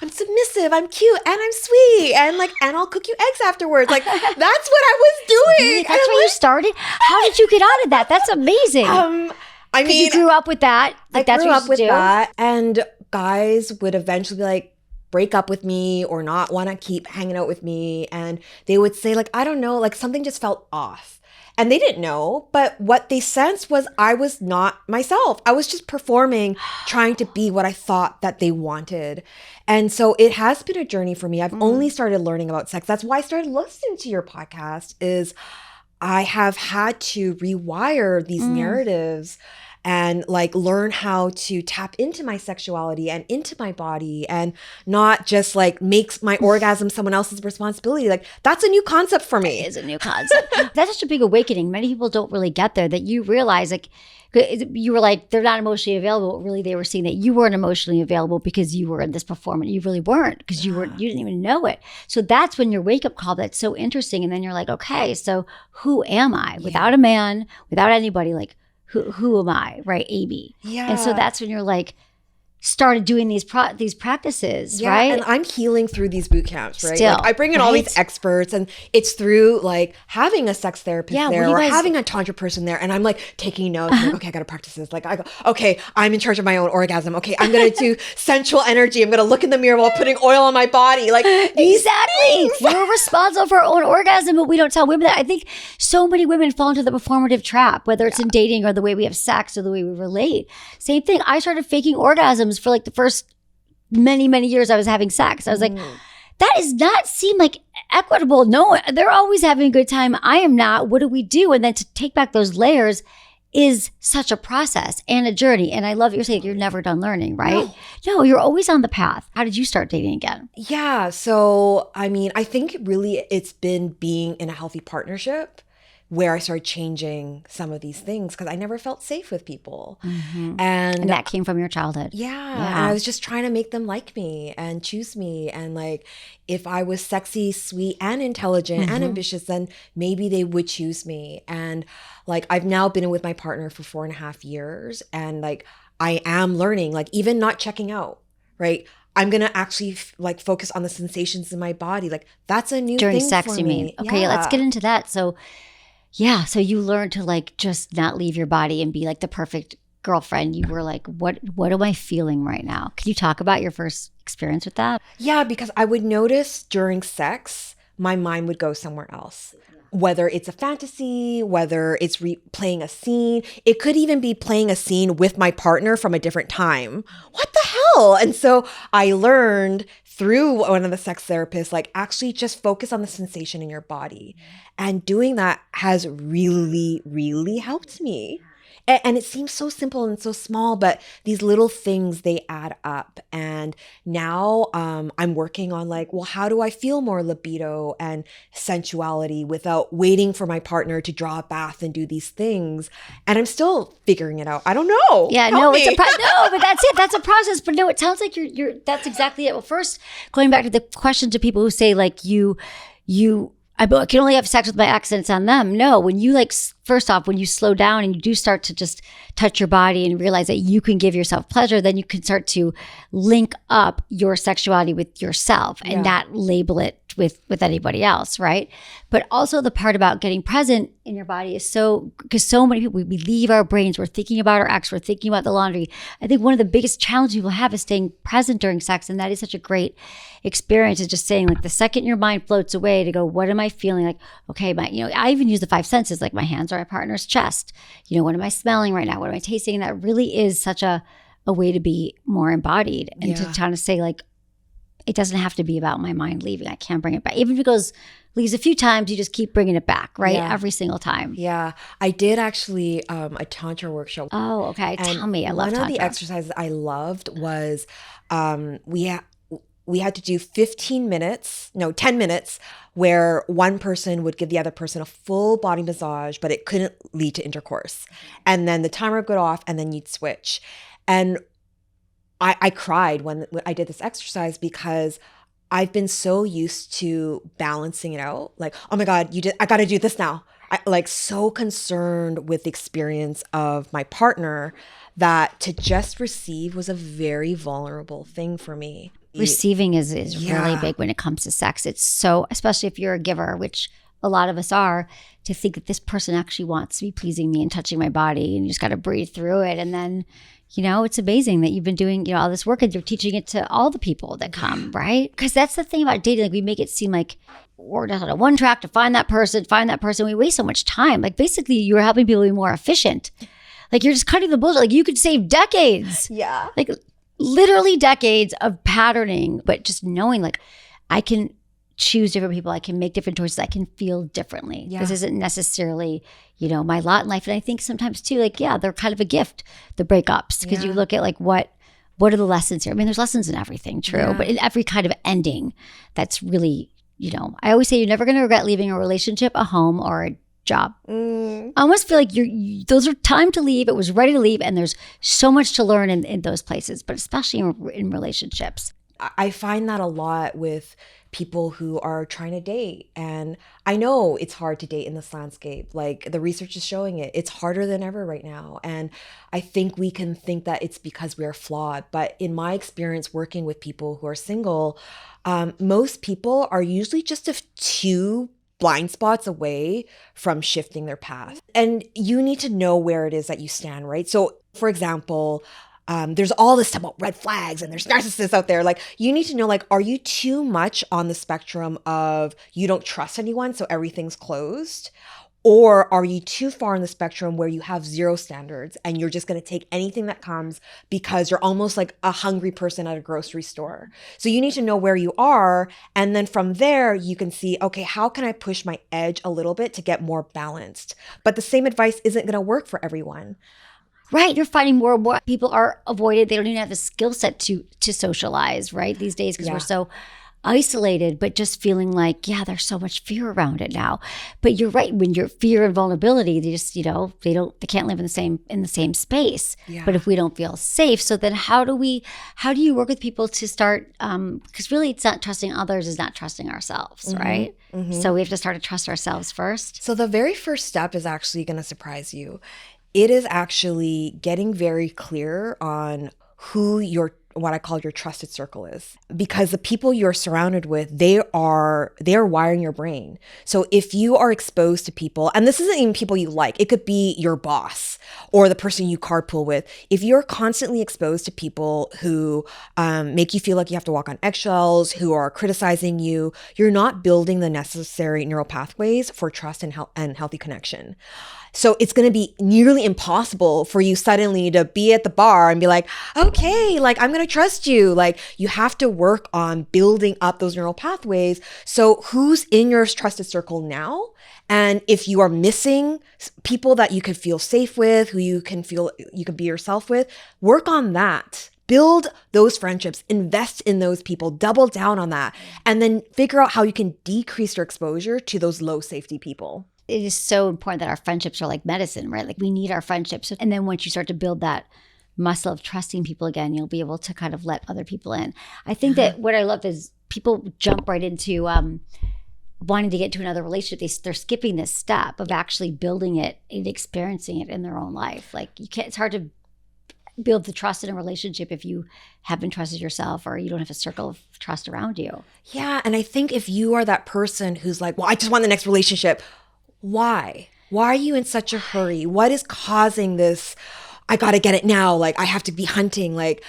I'm submissive, I'm cute, and I'm sweet, and I'll cook you eggs afterwards. Like, that's what I was doing. Really? That's where you started? How did you get out of that? That's amazing. I mean, you grew up with that. Like, that's grew what up you with do? that, and guys would eventually be like, break up with me or not want to keep hanging out with me, and they would say like, I don't know, like something just felt off. And they didn't know, but what they sensed was I was not myself. I was just performing, trying to be what I thought that they wanted. And so it has been a journey for me. I've only started learning about sex. That's why I started listening to your podcast, is I have had to rewire these narratives and like learn how to tap into my sexuality and into my body, and not just like makes my orgasm someone else's responsibility. Like, that's a new concept for me. It is a new concept. That's such a big awakening. Many people don't really get there, that you realize like, you were like, they're not emotionally available. But really, they were seeing that you weren't emotionally available because you were in this performance. You really weren't, because you didn't even know it. So that's when your wake up call, that's so interesting. And then you're like, okay, so who am I? Without a man, without anybody, like, who am I, right, Amy? Yeah. And so that's when you're like, started doing these practices, right? And I'm healing through these boot camps, right? Still, like, I bring in all these experts, and it's through like having a sex therapist there, or having a tantra person there, and I'm like taking notes. I'm like, okay, I gotta practice this. Like, I go, okay, I'm in charge of my own orgasm. Okay, I'm gonna do sensual energy. I'm gonna look in the mirror while putting oil on my body. Like, exactly, we're responsible for our own orgasm, but we don't tell women that. I think so many women fall into the performative trap, whether it's in dating or the way we have sex or the way we relate. Same thing. I started faking orgasms for like the first many years I was having sex. I was like, that does not seem like equitable. No, they're always having a good time. I am not. What do we do? And then to take back those layers is such a process and a journey. And I love what you're saying. You're never done learning, right? No, you're always on the path. How did you start dating again? Yeah. So, I mean, I think really it's been being in a healthy partnership where I started changing some of these things, because I never felt safe with people. And that came from your childhood. Yeah. And I was just trying to make them like me and choose me. And like, if I was sexy, sweet, and intelligent and ambitious, then maybe they would choose me. And like, I've now been with my partner for 4.5 years. And like, I am learning, like, even not checking out, right? I'm going to actually like focus on the sensations in my body. Like, that's a new during thing sex, for you me. mean? Okay, let's get into that. So so you learned to like just not leave your body and be like the perfect girlfriend. You were like, what am I feeling right now? Can you talk about your first experience with that? Yeah, because I would notice during sex, my mind would go somewhere else. Whether it's a fantasy, whether it's playing a scene, it could even be playing a scene with my partner from a different time. What the hell? And so I learned through one of the sex therapists, like, actually just focus on the sensation in your body. And doing that has really, really helped me. And it seems so simple and so small, but these little things, they add up. And now I'm working on like, well, how do I feel more libido and sensuality without waiting for my partner to draw a bath and do these things? And I'm still figuring it out. I don't know. Yeah, Help no, me. no, but that's it. That's a process. But no, it sounds like you're that's exactly it. Well, first, going back to the question to people who say like I can only have sex with my ex and it's on them. No, when you like, first off, when you slow down and you do start to just touch your body and realize that you can give yourself pleasure, then you can start to link up your sexuality with yourself and not label it with anybody else, right? But also the part about getting present in your body is because so many people, we leave our brains, we're thinking about our ex, we're thinking about the laundry. I think one of the biggest challenges people have is staying present during sex. And that is such a great experience, is just saying like the second your mind floats away to go, what am I feeling? Like, okay, I even use the 5 senses, like my hands are on my partner's chest. What am I smelling right now? What am I tasting? And that really is such a way to be more embodied and to try to say like, it doesn't have to be about my mind leaving. I can bring it back. Even if it leaves a few times, you just keep bringing it back, right? Yeah. Every single time. Yeah. I did actually a Tantra workshop. Oh, okay. Tell me. I love Tantra. One of the exercises I loved was we had to do 10 minutes where one person would give the other person a full body massage, but it couldn't lead to intercourse. And then the timer would go off and then you'd switch. And I cried when I did this exercise, because I've been so used to balancing it out. Like, oh my God, I got to do this now. like so concerned with the experience of my partner that to just receive was a very vulnerable thing for me. Receiving is really big when it comes to sex. It's so, especially if you're a giver, which a lot of us are, to think that this person actually wants to be pleasing me and touching my body, and you just got to breathe through it. And then, it's amazing that you've been doing, all this work and you're teaching it to all the people that come, right? Because that's the thing about dating. Like, we make it seem like we're just on a one track to find that person. We waste so much time. Like, basically, you're helping people be more efficient. Like, you're just cutting the bullshit. Like, you could save decades. Yeah. Like, literally decades of patterning, but just knowing, like, I can choose different people. I can make different choices. I can feel differently. Yeah. This isn't necessarily, my lot in life. And I think sometimes too, like, they're kind of a gift, the breakups, because you look at like, what are the lessons here? I mean, there's lessons in everything, true, but in every kind of ending, that's really, I always say you're never going to regret leaving a relationship, a home, or a job. I almost feel like those are time to leave. It was ready to leave. And there's so much to learn in those places, but especially in relationships. I find that a lot with people who are trying to date. And I know it's hard to date in this landscape. Like, the research is showing it. It's harder than ever right now. And I think we can think that it's because we are flawed. But in my experience working with people who are single, most people are usually just a few blind spots away from shifting their path. And you need to know where it is that you stand, right? So, for example, there's all this stuff about red flags and there's narcissists out there. Like, you need to know, like, are you too much on the spectrum of you don't trust anyone, so everything's closed? Or are you too far on the spectrum where you have zero standards and you're just going to take anything that comes because you're almost like a hungry person at a grocery store? So you need to know where you are. And then from there, you can see, okay, how can I push my edge a little bit to get more balanced? But the same advice isn't going to work for everyone. Right. You're finding more and more people are avoided. They don't even have the skill set to socialize, right, these days, because we're so isolated, but just feeling like, there's so much fear around it now. But you're right. When you're fear and vulnerability, they just, they can't live in the same space. Yeah. But if we don't feel safe, so then how do you work with people to start, because really it's not trusting others, is not trusting ourselves, right? Mm-hmm. So we have to start to trust ourselves first. So the very first step is actually going to surprise you. It is actually getting very clear on who what I call your trusted circle is, because the people you're surrounded with, they are wiring your brain. So if you are exposed to people, and this isn't even people you like, it could be your boss or the person you carpool with. If you're constantly exposed to people who make you feel like you have to walk on eggshells, who are criticizing you, you're not building the necessary neural pathways for trust and healthy connection. So it's going to be nearly impossible for you suddenly to be at the bar and be like, okay, like, I'm going to trust you. Like, you have to work on building up those neural pathways. So who's in your trusted circle now? And if you are missing people that you could feel safe with, who you can be yourself with, work on that. Build those friendships, invest in those people, double down on that, and then figure out how you can decrease your exposure to those low safety people. It is so important that our friendships are like medicine, right? Like, we need our friendships. And then once you start to build that muscle of trusting people again, you'll be able to kind of let other people in. I think that what I love is people jump right into wanting to get to another relationship. They're skipping this step of actually building it and experiencing it in their own life. Like, it's hard to build the trust in a relationship if you haven't trusted yourself, or you don't have a circle of trust around you. Yeah. And I think if you are that person who's like, well, I just want the next relationship. Why? Why are you in such a hurry? What is causing this? I got to get it now. Like, I have to be hunting. Like,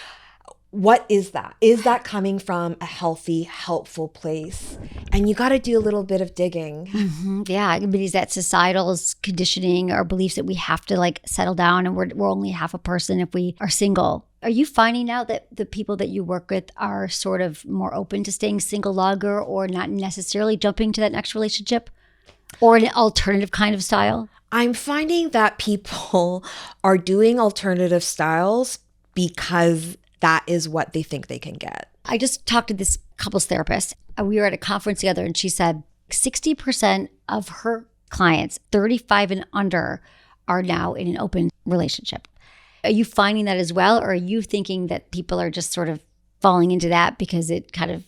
what is that? Is that coming from a healthy, helpful place? And you got to do a little bit of digging. Mm-hmm. Yeah. But is that societal conditioning or beliefs that we have to like settle down and we're only half a person if we are single? Are you finding now that the people that you work with are sort of more open to staying single longer, or not necessarily jumping to that next relationship? Or an alternative kind of style? I'm finding that people are doing alternative styles because that is what they think they can get. I just talked to this couples therapist. We were at a conference together, and she said 60% of her clients, 35 and under, are now in an open relationship. Are you finding that as well? Or are you thinking that people are just sort of falling into that because it kind of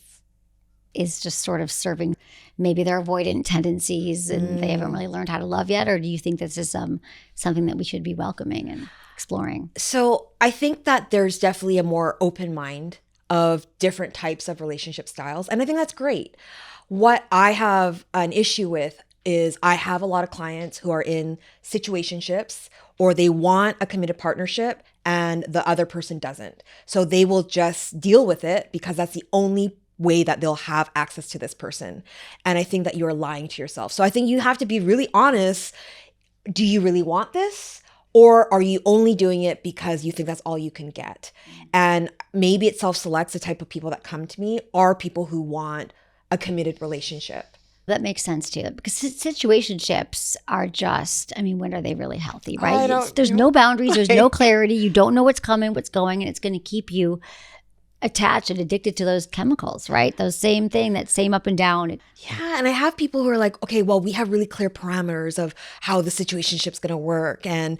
is just sort of serving maybe they're avoidant tendencies and they haven't really learned how to love yet? Or do you think this is something that we should be welcoming and exploring? So I think that there's definitely a more open mind of different types of relationship styles. And I think that's great. What I have an issue with is I have a lot of clients who are in situationships or they want a committed partnership and the other person doesn't. So they will just deal with it because that's the only way that they'll have access to this person. And I think that you're lying to yourself. So I think you have to be really honest. Do you really want this? Or are you only doing it because you think that's all you can get? And maybe it self-selects the type of people that come to me are people who want a committed relationship. That makes sense too, because situationships are just, I mean, when are they really healthy, right? There's no boundaries, there's no clarity. You don't know what's coming, what's going, and it's going to keep you attached and addicted to those chemicals, right? Those same thing, that same up and down. Yeah, and I have people who are like, okay, well, we have really clear parameters of how the situationship's going to work. And,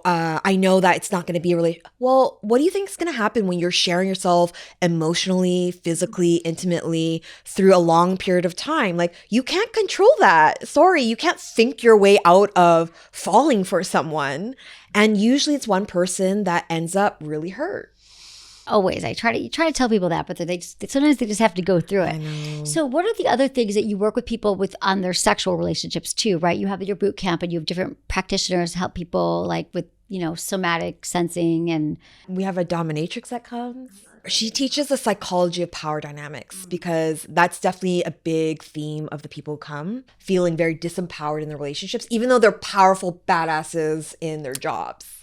I know that it's not going to be really, well, what do you think is going to happen when you're sharing yourself emotionally, physically, intimately through a long period of time? Like, you can't control that. Sorry, you can't think your way out of falling for someone. And usually it's one person that ends up really hurt. Always. I try to tell people that, but sometimes they just have to go through it. So what are the other things that you work with people with on their sexual relationships too, right? You have your boot camp and you have different practitioners help people like with, somatic sensing, and we have a dominatrix that comes. She teaches the psychology of power dynamics because that's definitely a big theme of the people who come, feeling very disempowered in their relationships, even though they're powerful badasses in their jobs.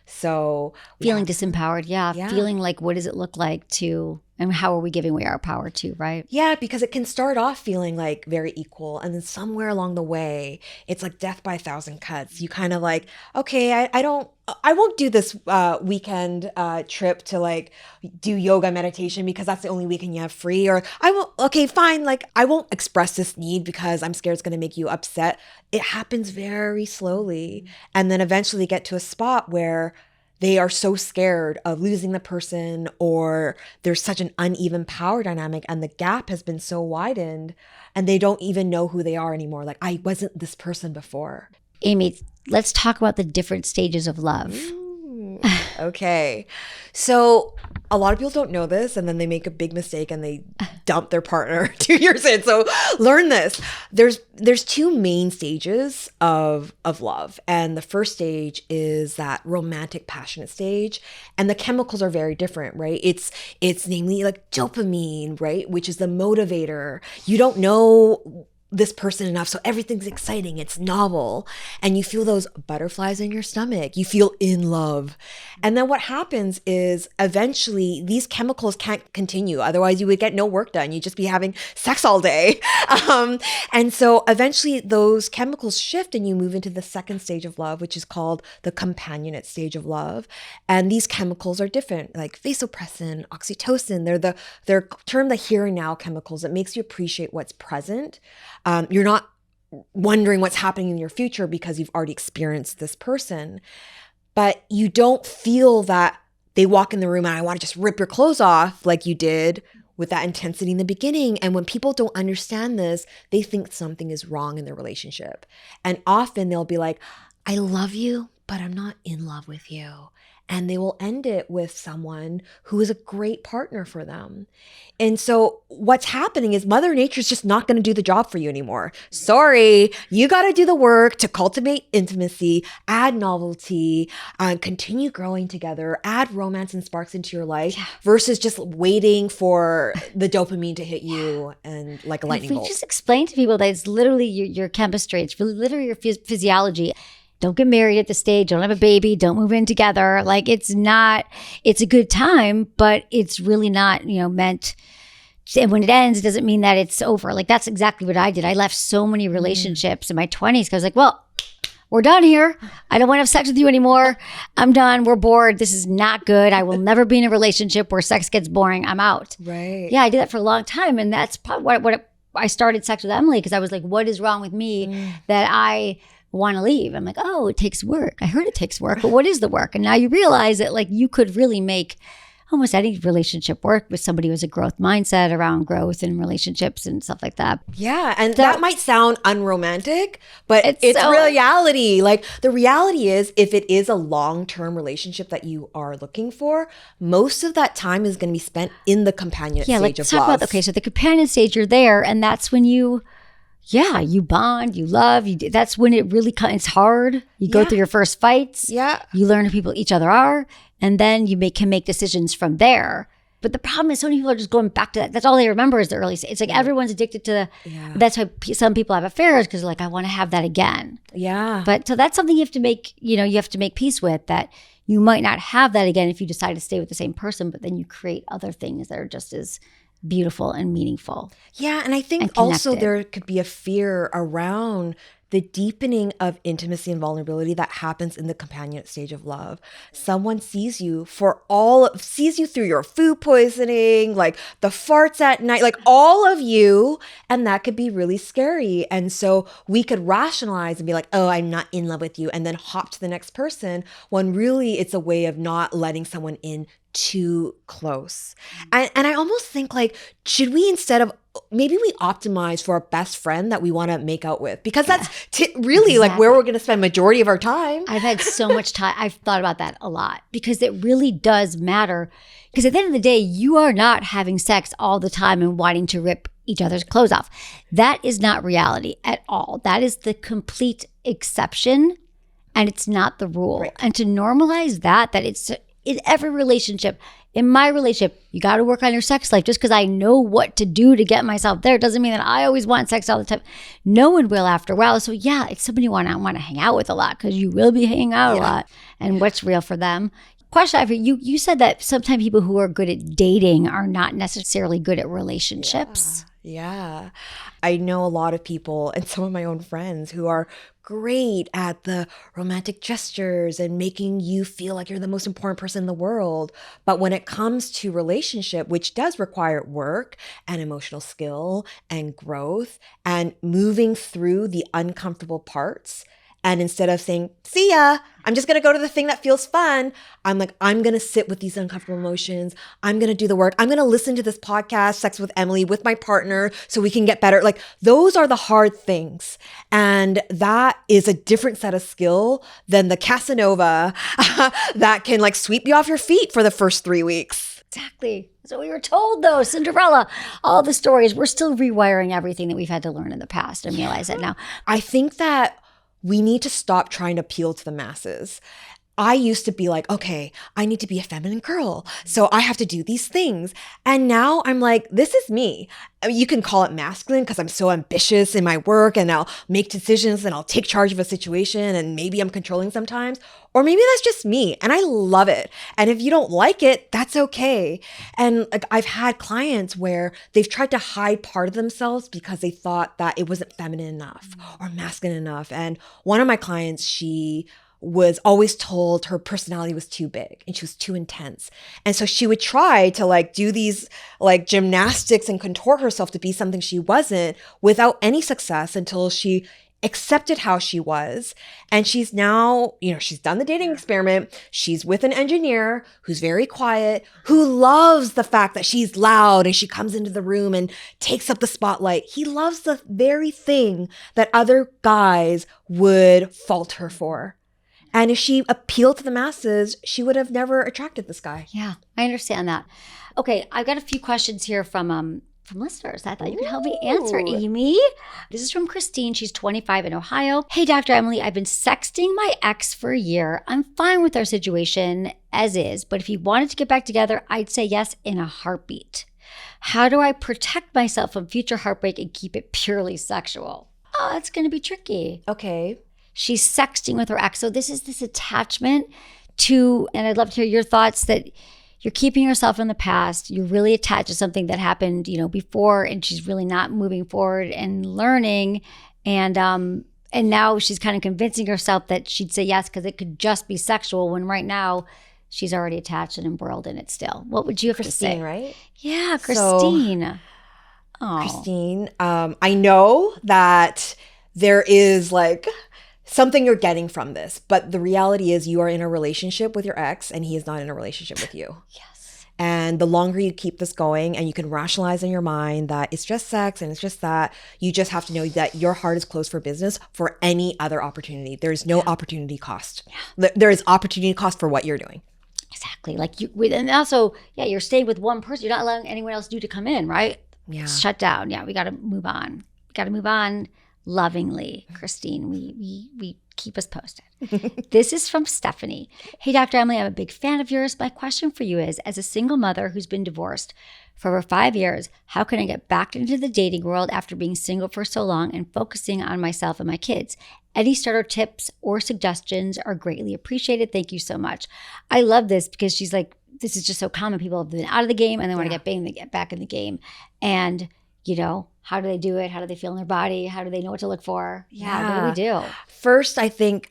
So feeling disempowered, yeah. Feeling like, what does it look like to, and how are we giving away our power to, right? Yeah, because it can start off feeling like very equal. And then somewhere along the way, it's like death by a thousand cuts. You kind of like, okay, I won't do this weekend trip to like do yoga meditation because that's the only weekend you have free. Or I will, okay, fine. Like I won't express this need because I'm scared it's going to make you upset. It happens very slowly. And then eventually get to a spot where they are so scared of losing the person, or there's such an uneven power dynamic and the gap has been so widened and they don't even know who they are anymore. Like, I wasn't this person before. Amy, let's talk about the different stages of love. Okay. So a lot of people don't know this and then they make a big mistake and they dump their partner 2 years in. So learn this. There's two main stages of love. And the first stage is that romantic, passionate stage. And the chemicals are very different, right? It's namely like dopamine, right? Which is the motivator. You don't know this person enough, so everything's exciting, it's novel, and you feel those butterflies in your stomach, you feel in love. And then what happens is eventually these chemicals can't continue, otherwise you would get no work done, you'd just be having sex all day. And so eventually those chemicals shift and you move into the second stage of love, which is called the companionate stage of love. And these chemicals are different, like vasopressin, oxytocin. They're termed the here and now chemicals. It makes you appreciate what's present. You're not wondering what's happening in your future because you've already experienced this person, but you don't feel that they walk in the room and I want to just rip your clothes off like you did with that intensity in the beginning. And when people don't understand this, they think something is wrong in their relationship. And often they'll be like, I love you, but I'm not in love with you. And they will end it with someone who is a great partner for them. And so what's happening is Mother Nature is just not going to do the job for you anymore. Sorry, you got to do the work to cultivate intimacy, add novelty, continue growing together, add romance and sparks into your life versus just waiting for the dopamine to hit you and like a lightning bolt. If we just explain to people that it's literally your chemistry, it's really literally your physiology. Don't get married at this stage. Don't have a baby. Don't move in together. Like it's a good time, but it's really not, meant. And when it ends, it doesn't mean that it's over. Like that's exactly what I did. I left so many relationships in my 20s because I was like, well, we're done here. I don't want to have sex with you anymore. I'm done. We're bored. This is not good. I will never be in a relationship where sex gets boring. I'm out. Right. Yeah, I did that for a long time. And that's probably what I started Sex with Emily because I was like, what is wrong with me that I want to leave? I'm like, oh, it takes work. I heard it takes work, but what is the work? And now you realize that like you could really make almost any relationship work with somebody who has a growth mindset around growth and relationships and stuff like that. Yeah, and that might sound unromantic, but it's so reality. Like the reality is, if it is a long-term relationship that you are looking for, most of that time is going to be spent in the companionate stage let's of talk love. about, okay, so the companion stage, you're there, and that's when you bond, you love, that's when it really it's hard. You go through your first fights. Yeah. You learn who people each other are, and then you can make decisions from there. But the problem is so many people are just going back to that. That's all they remember is the early stage. It's like everyone's addicted to that's why some people have affairs, because like, I want to have that again. Yeah. But so that's something you have to make, you have to make peace with, that you might not have that again if you decide to stay with the same person, but then you create other things that are just as beautiful and meaningful. Yeah, and I think also there could be a fear around the deepening of intimacy and vulnerability that happens in the companionate stage of love. Someone sees you sees you through your food poisoning, like the farts at night, like all of you, and that could be really scary. And so we could rationalize and be like, oh, I'm not in love with you, and then hop to the next person, when really it's a way of not letting someone in too close. And I almost think like, should we, instead of, maybe we optimize for a best friend that we want to make out with, because that's really like where we're going to spend majority of our time. I've had so much time. I've thought about that a lot, because it really does matter. Because at the end of the day, you are not having sex all the time and wanting to rip each other's clothes off. That is not reality at all. That is the complete exception, and it's not the rule. Right. And to normalize that it's in every relationship. In my relationship, you got to work on your sex life. Just because I know what to do to get myself there doesn't mean that I always want sex all the time. No one will after a while. So yeah, it's somebody you want to hang out with a lot, because you will be hanging out a lot. And what's real for them. Question I have for you. You said that sometimes people who are good at dating are not necessarily good at relationships. Yeah. I know a lot of people, and some of my own friends, who are great at the romantic gestures and making you feel like you're the most important person in the world. But when it comes to relationship, which does require work and emotional skill and growth and moving through the uncomfortable parts, and instead of saying, see ya, I'm just going to go to the thing that feels fun, I'm like, I'm going to sit with these uncomfortable emotions. I'm going to do the work. I'm going to listen to this podcast, Sex with Emily, with my partner so we can get better. Like, those are the hard things. And that is a different set of skill than the Casanova that can like sweep you off your feet for the first 3 weeks. Exactly. That's what we were told, though. Cinderella, all the stories. We're still rewiring everything that we've had to learn in the past and realize that now. I think that we need to stop trying to appeal to the masses. I used to be like, okay, I need to be a feminine girl, so I have to do these things. And now I'm like, this is me. I mean, you can call it masculine because I'm so ambitious in my work and I'll make decisions and I'll take charge of a situation, and maybe I'm controlling sometimes. Or maybe that's just me and I love it. And if you don't like it, that's okay. And like, I've had clients where they've tried to hide part of themselves because they thought that it wasn't feminine enough or masculine enough. And one of my clients, she was always told her personality was too big and she was too intense. And so she would try to like do these like gymnastics and contort herself to be something she wasn't, without any success, until she accepted how she was. And she's now, she's done the dating experiment. She's with an engineer who's very quiet, who loves the fact that she's loud and she comes into the room and takes up the spotlight. He loves the very thing that other guys would fault her for. And if she appealed to the masses, she would have never attracted this guy. Yeah, I understand that. Okay, I've got a few questions here from listeners I thought you could help me answer, Amy. This is from Christine. She's 25 in Ohio. Hey, Dr. Emily, I've been sexting my ex for a year. I'm fine with our situation as is, but if he wanted to get back together, I'd say yes in a heartbeat. How do I protect myself from future heartbreak and keep it purely sexual? Oh, it's going to be tricky. Okay. She's sexting with her ex. So this is this attachment to, and I'd love to hear your thoughts, that you're keeping yourself in the past. You're really attached to something that happened, before, and she's really not moving forward and learning. And now she's kind of convincing herself that she'd say yes because it could just be sexual, when right now she's already attached and embroiled in it still. What would you have to say? Christine, right? Yeah, Christine. Christine, I know that there is like something you're getting from this, but the reality is you are in a relationship with your ex and he is not in a relationship with you. Yes. And the longer you keep this going and you can rationalize in your mind that it's just sex and it's just that, you just have to know that your heart is closed for business for any other opportunity. There's no opportunity cost. There is opportunity cost for what you're doing. Exactly. Like and also, you're staying with one person. You're not allowing anyone else to come in, right? Yeah. Shut down. Yeah, we got to move on. We got to move on lovingly. Christine, we keep us posted. This is from Stephanie. Hey, Dr. Emily, I'm a big fan of yours. My question for you is, as a single mother who's been divorced for over 5 years, how can I get back into the dating world after being single for so long and focusing on myself and my kids? Any starter tips or suggestions are greatly appreciated. Thank you so much. I love this because she's like, this is just so common. People have been out of the game and they want to get back in the game. And, how do they do it? How do they feel in their body? How do they know what to look for? Yeah. What do we do? First, I think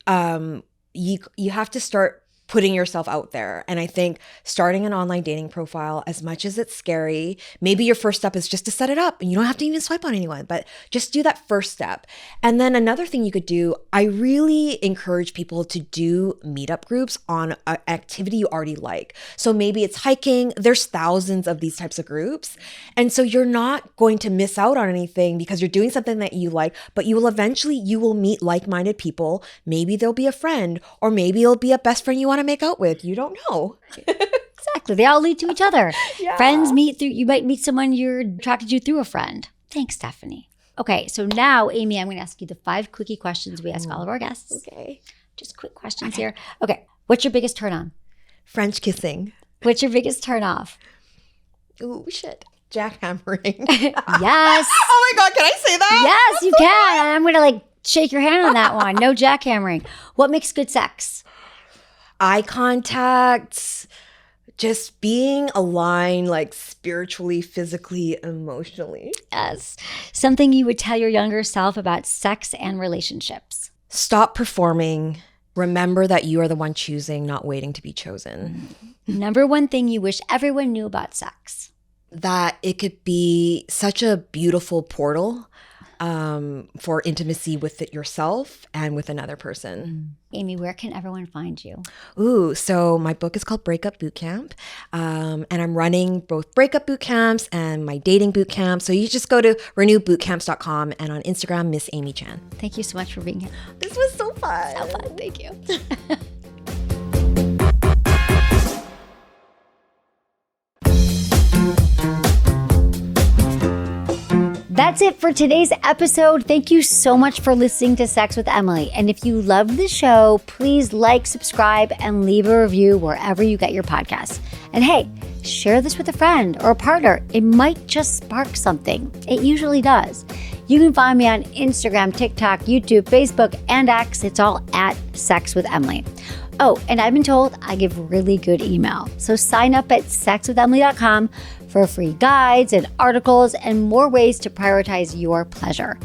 you have to start putting yourself out there. And I think starting an online dating profile, as much as it's scary, maybe your first step is just to set it up and you don't have to even swipe on anyone, but just do that first step. And then another thing you could do, I really encourage people to do meetup groups on an activity you already like. So maybe it's hiking. There's thousands of these types of groups. And so you're not going to miss out on anything because you're doing something that you like, but you will meet like-minded people. Maybe there'll be a friend, or maybe it'll be a best friend you want to make out with. You don't know. Exactly. They all lead to each other. Friends you might meet someone you're attracted to through a friend. Thanks, Stephanie. Okay, so now, Amy, I'm going to ask you the 5 quickie questions we ask all of our guests. Okay. Just quick questions here. Okay. What's your biggest turn on? French kissing. What's your biggest turn off? Ooh, shit. Jackhammering. Yes. Oh my God, can I say that? Yes, you can. I'm going to shake your hand on that one. No jackhammering. What makes good sex? Eye contact, just being aligned, spiritually, physically, emotionally. Yes. Something you would tell your younger self about sex and relationships. Stop performing. Remember that you are the one choosing, not waiting to be chosen. Number one thing you wish everyone knew about sex. That it could be such a beautiful portal for intimacy with yourself and with another person. Amy, where can everyone find you? Ooh, so my book is called Breakup Bootcamp, and I'm running both breakup bootcamps and my dating bootcamp. So you just go to renewbootcamps.com and on Instagram, Miss Amy Chan. Thank you so much for being here. This was so fun. So fun. Thank you. That's it for today's episode. Thank you so much for listening to Sex with Emily. And if you love the show, please subscribe, and leave a review wherever you get your podcasts. And hey, share this with a friend or a partner. It might just spark something. It usually does. You can find me on Instagram, TikTok, YouTube, Facebook, and X. It's all at Sex with Emily. Oh, and I've been told I give really good email. So sign up at sexwithemily.com for free guides and articles and more ways to prioritize your pleasure.